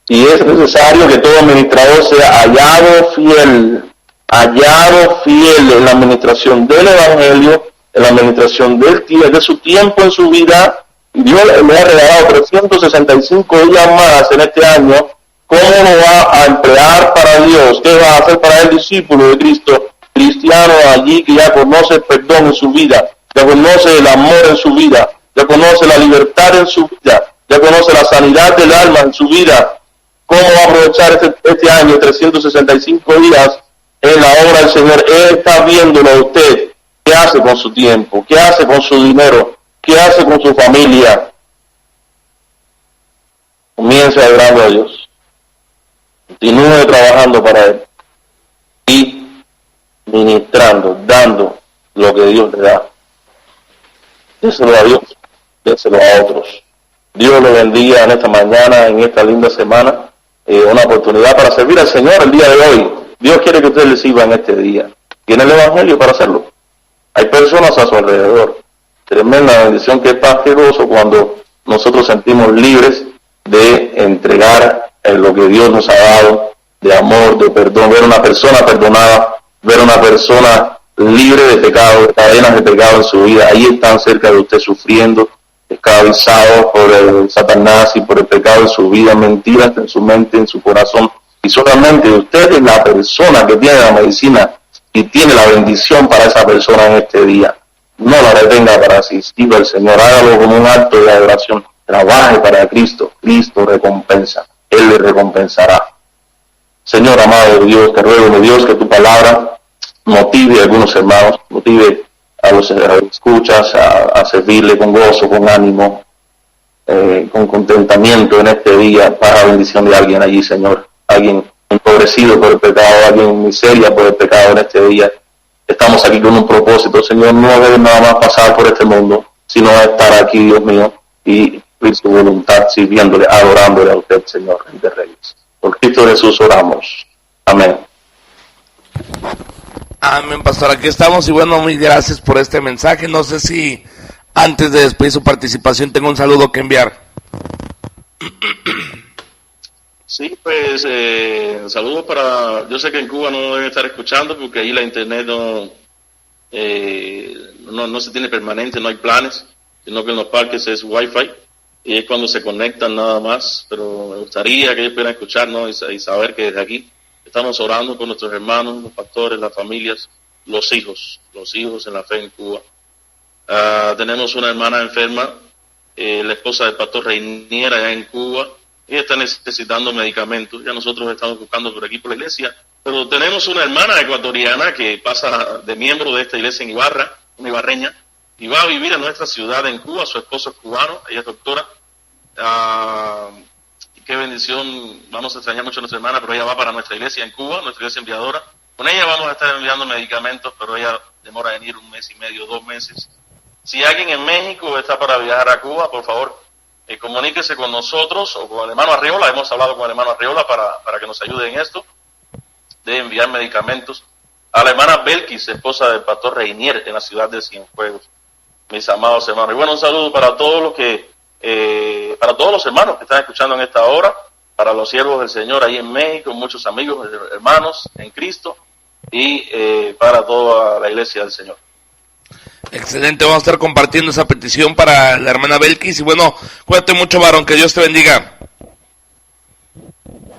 Y es necesario que todo administrador sea hallado fiel en la administración del Evangelio, en la administración de su tiempo en su vida. Dios le ha regalado 365 días más en este año. ¿Cómo lo va a emplear para Dios? ¿Qué va a hacer para el discípulo de Cristo? Cristiano allí que ya conoce el perdón en su vida, ya conoce el amor en su vida, ya conoce la libertad en su vida, ya conoce la sanidad del alma en su vida. ¿Cómo va a aprovechar este año, 365 días, en la obra del Señor? Él está viéndolo a usted. ¿Qué hace con su tiempo? ¿Qué hace con su dinero? ¿Qué hace con su familia? Comience adorando a Dios. Continúe trabajando para Él. Y ministrando, dando lo que Dios le da. Déselo a Dios, déselo a otros. Dios le bendiga en esta mañana, en esta linda semana, una oportunidad para servir al Señor el día de hoy. Dios quiere que usted le sirva en este día. Tiene el Evangelio para hacerlo. Hay personas a su alrededor. Tremenda bendición, que es precioso cuando nosotros sentimos libres de entregar lo que Dios nos ha dado, de amor, de perdón, ver una persona perdonada, ver una persona libre de pecado, de cadenas de pecado en su vida. Ahí están cerca de usted sufriendo, esclavizados por el Satanás y por el pecado en su vida, mentiras en su mente, en su corazón. Y solamente usted es la persona que tiene la medicina y tiene la bendición para esa persona en este día. No la retenga para asistir al Señor, hágalo como un acto de adoración. Trabaje para Cristo, Cristo recompensa, Él le recompensará. Señor amado de Dios, te ruego, mi Dios, que tu palabra motive a algunos hermanos, motive a los escuchas a servirle con gozo, con ánimo, con contentamiento en este día, para la bendición de alguien allí, Señor. Alguien empobrecido por el pecado, alguien en miseria por el pecado en este día. Estamos aquí con un propósito, Señor, no debe nada más pasar por este mundo, sino estar aquí, Dios mío, y cumplir su voluntad, sirviéndole, adorándole a usted, Señor, Rey de Reyes. Por Cristo Jesús oramos. Amén. Amén, pastor, aquí estamos y bueno, muy gracias por este mensaje. No sé si antes de despedir su participación tengo un saludo que enviar. Sí, pues saludos para, yo sé que en Cuba no deben estar escuchando porque ahí la internet no se tiene permanente, no hay planes, sino que en los parques es Wi-Fi y es cuando se conectan nada más, pero me gustaría que ellos pudieran escucharnos y saber que desde aquí estamos orando por nuestros hermanos, los pastores, las familias, los hijos en la fe en Cuba. Tenemos una hermana enferma, la esposa del pastor Reinier allá en Cuba. Ella está necesitando medicamentos. Ya nosotros estamos buscando por aquí por la iglesia. Pero tenemos una hermana ecuatoriana que pasa de miembro de esta iglesia en Ibarra, una ibarreña, y va a vivir en nuestra ciudad en Cuba. Su esposo es cubano, ella es doctora. Qué bendición. Vamos a extrañar mucho a nuestra hermana, pero ella va para nuestra iglesia en Cuba, nuestra iglesia enviadora. Con ella vamos a estar enviando medicamentos, pero ella demora en venir 1 mes y medio, 2 meses. Si alguien en México está para viajar a Cuba, por favor, comuníquese con nosotros o con el hermano Arriola. Hemos hablado con el hermano Arriola para que nos ayude en esto, de enviar medicamentos. A la hermana Belkis, esposa del pastor Reinier, en la ciudad de Cienfuegos. Mis amados hermanos. Y bueno, un saludo para todos los para todos los hermanos que están escuchando en esta hora, para los siervos del Señor ahí en México, muchos amigos, hermanos en Cristo, y para toda la iglesia del Señor. Excelente, vamos a estar compartiendo esa petición para la hermana Belkis. Y bueno, cuídate mucho, varón, que Dios te bendiga.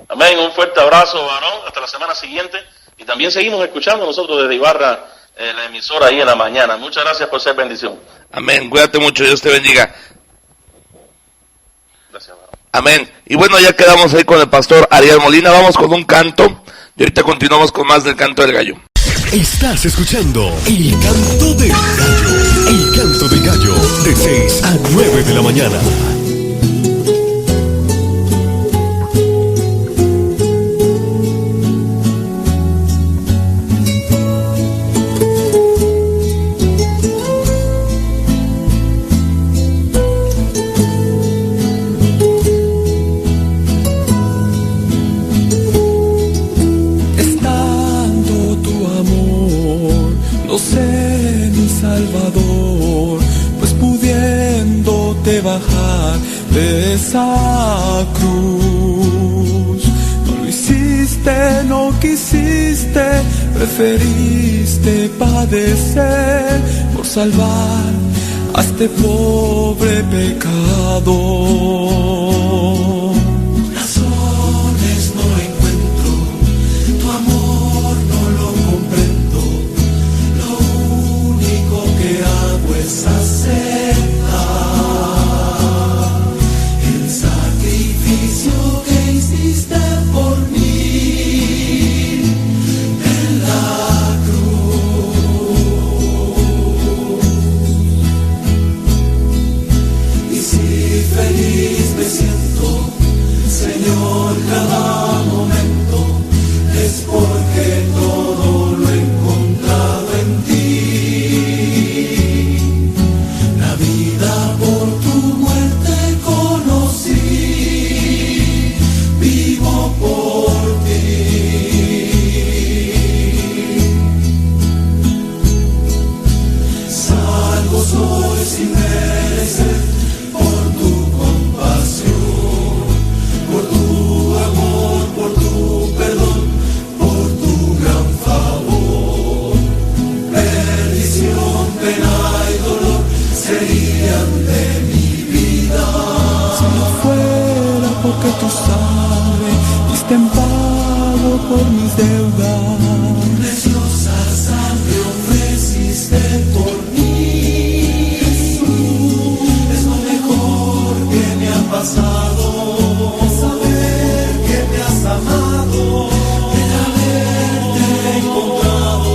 Amén, un fuerte abrazo, varón, hasta la semana siguiente. Y también seguimos escuchando nosotros desde Ibarra, la emisora ahí en la mañana. Muchas gracias por ser bendición. Amén, cuídate mucho, Dios te bendiga. Gracias, varón. Amén. Y bueno, ya quedamos ahí con el pastor Ariel Molina. Vamos con un canto y ahorita continuamos con más del canto del gallo. Estás escuchando El Canto del Gallo. El Canto del Gallo, de 6 a 9 de la mañana. de esa cruz. No lo hiciste, no quisiste, preferiste padecer por salvar a este pobre pecador. Razones no encuentro, tu amor no lo comprendo. Lo único que hago es aceptar el sacrificio que hiciste por mí en la feliz me siento, Señor, cada momento es porque todo lo he encontrado en ti. La vida por tu muerte conocí, vivo por ti. Salvo soy sin merecer por tu compasión, por tu amor, por tu perdón, por tu gran favor. Perdición, pena y dolor serían de mi vida si no fuera porque tu sangre diste en pago por mis deudas. Preciosa sangre ofreciste por mí. Pasado, saber que me has amado, el haberte encontrado.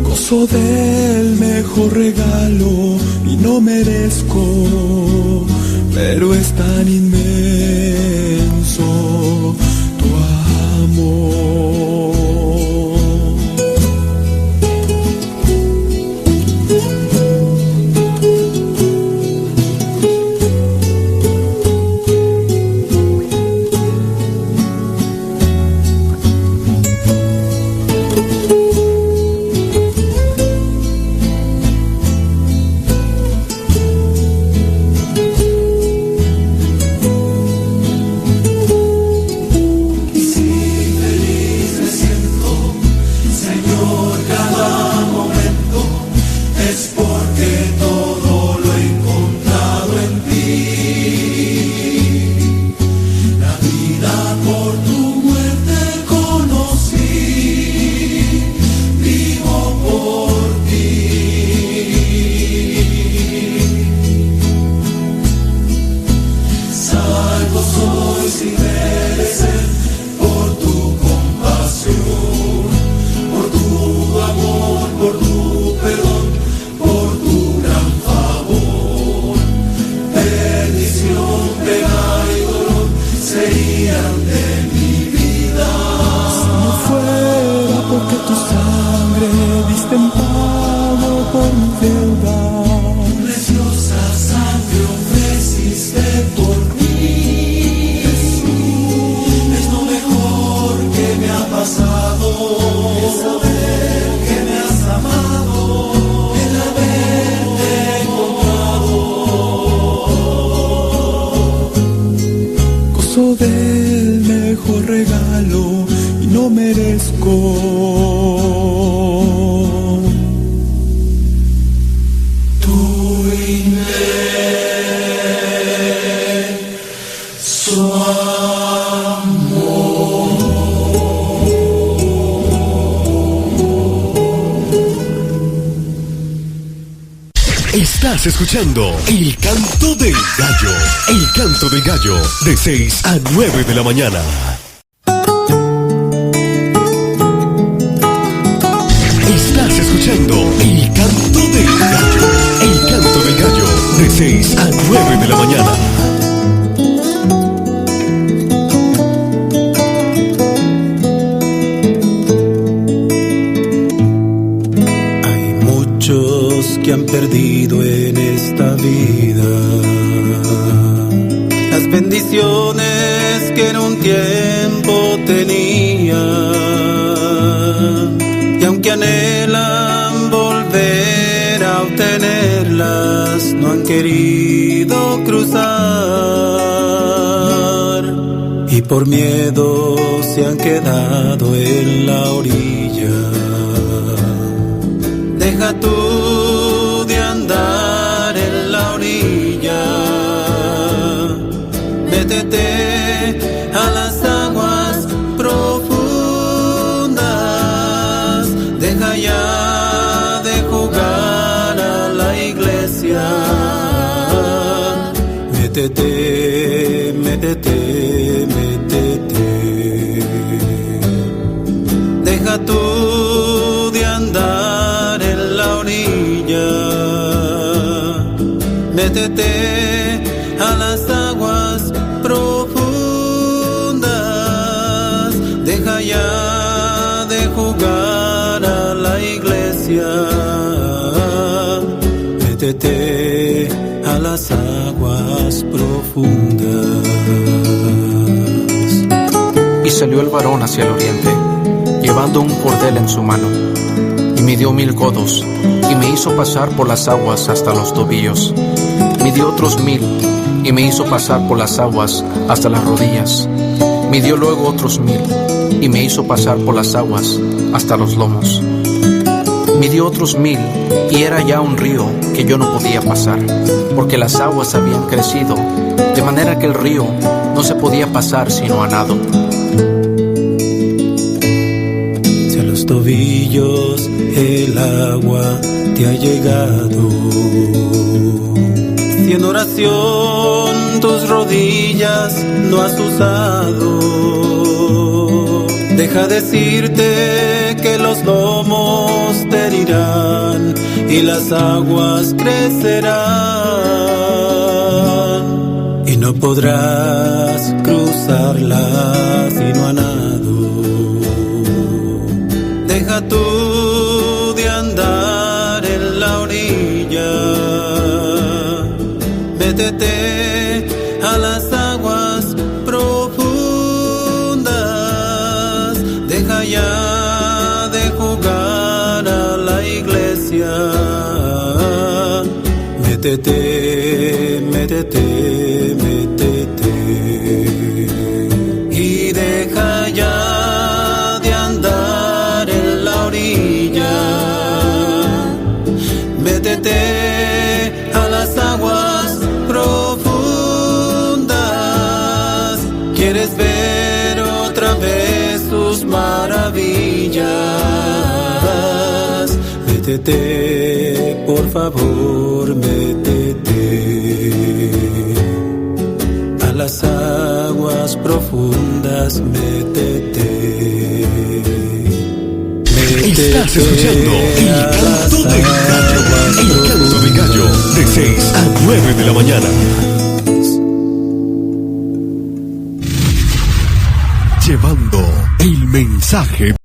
Gozo del mejor regalo y no merezco, pero es tan inmenso tu amor. Del mejor regalo y no merezco tu inmenso amor. Estás escuchando El Canto del Gallo. El Canto del Gallo, de 6 a 9 de la mañana. Estás escuchando El Canto del Gallo. El Canto del Gallo, de 6 a 9 de la mañana. Que han perdido en esta vida las bendiciones que en un tiempo tenían, y aunque anhelan volver a obtenerlas, querido cruzar y por miedo se han quedado en la orilla. Deja tú de andar en la orilla, métete a las aguas profundas, deja ya de jugar a la iglesia. Métete, métete, métete. Deja tú de andar en la orilla, métete a las aguas profundas, deja ya de jugar a la iglesia. Métete a las aguas profundas. Y salió el varón hacia el oriente, llevando un cordel en su mano, y midió 1000 codos, y me hizo pasar por las aguas hasta los tobillos. Midió otros 1000, y me hizo pasar por las aguas hasta las rodillas. Midió luego otros 1000, y me hizo pasar por las aguas hasta los lomos. Midió otros 1000, y era ya un río que yo no podía pasar, porque las aguas habían crecido, de manera que el río no se podía pasar sino a nado. Si a los tobillos el agua te ha llegado, si en oración tus rodillas no has usado, deja decirte que los lomos te herirán y las aguas crecerán, y no podrás cruzarlas sino a nado. Deja tú de andar en la orilla, métete a las aguas profundas, deja ya de jugar a la iglesia. Métete, métete, métete, y deja ya de andar en la orilla. Métete a las aguas profundas. ¿Quieres ver otra vez sus maravillas? Métete, por favor, métete a las aguas profundas, métete. Estás escuchando El Canto del Gallo. El Canto del Gallo, de 6 a 9 de la mañana. Llevando el mensaje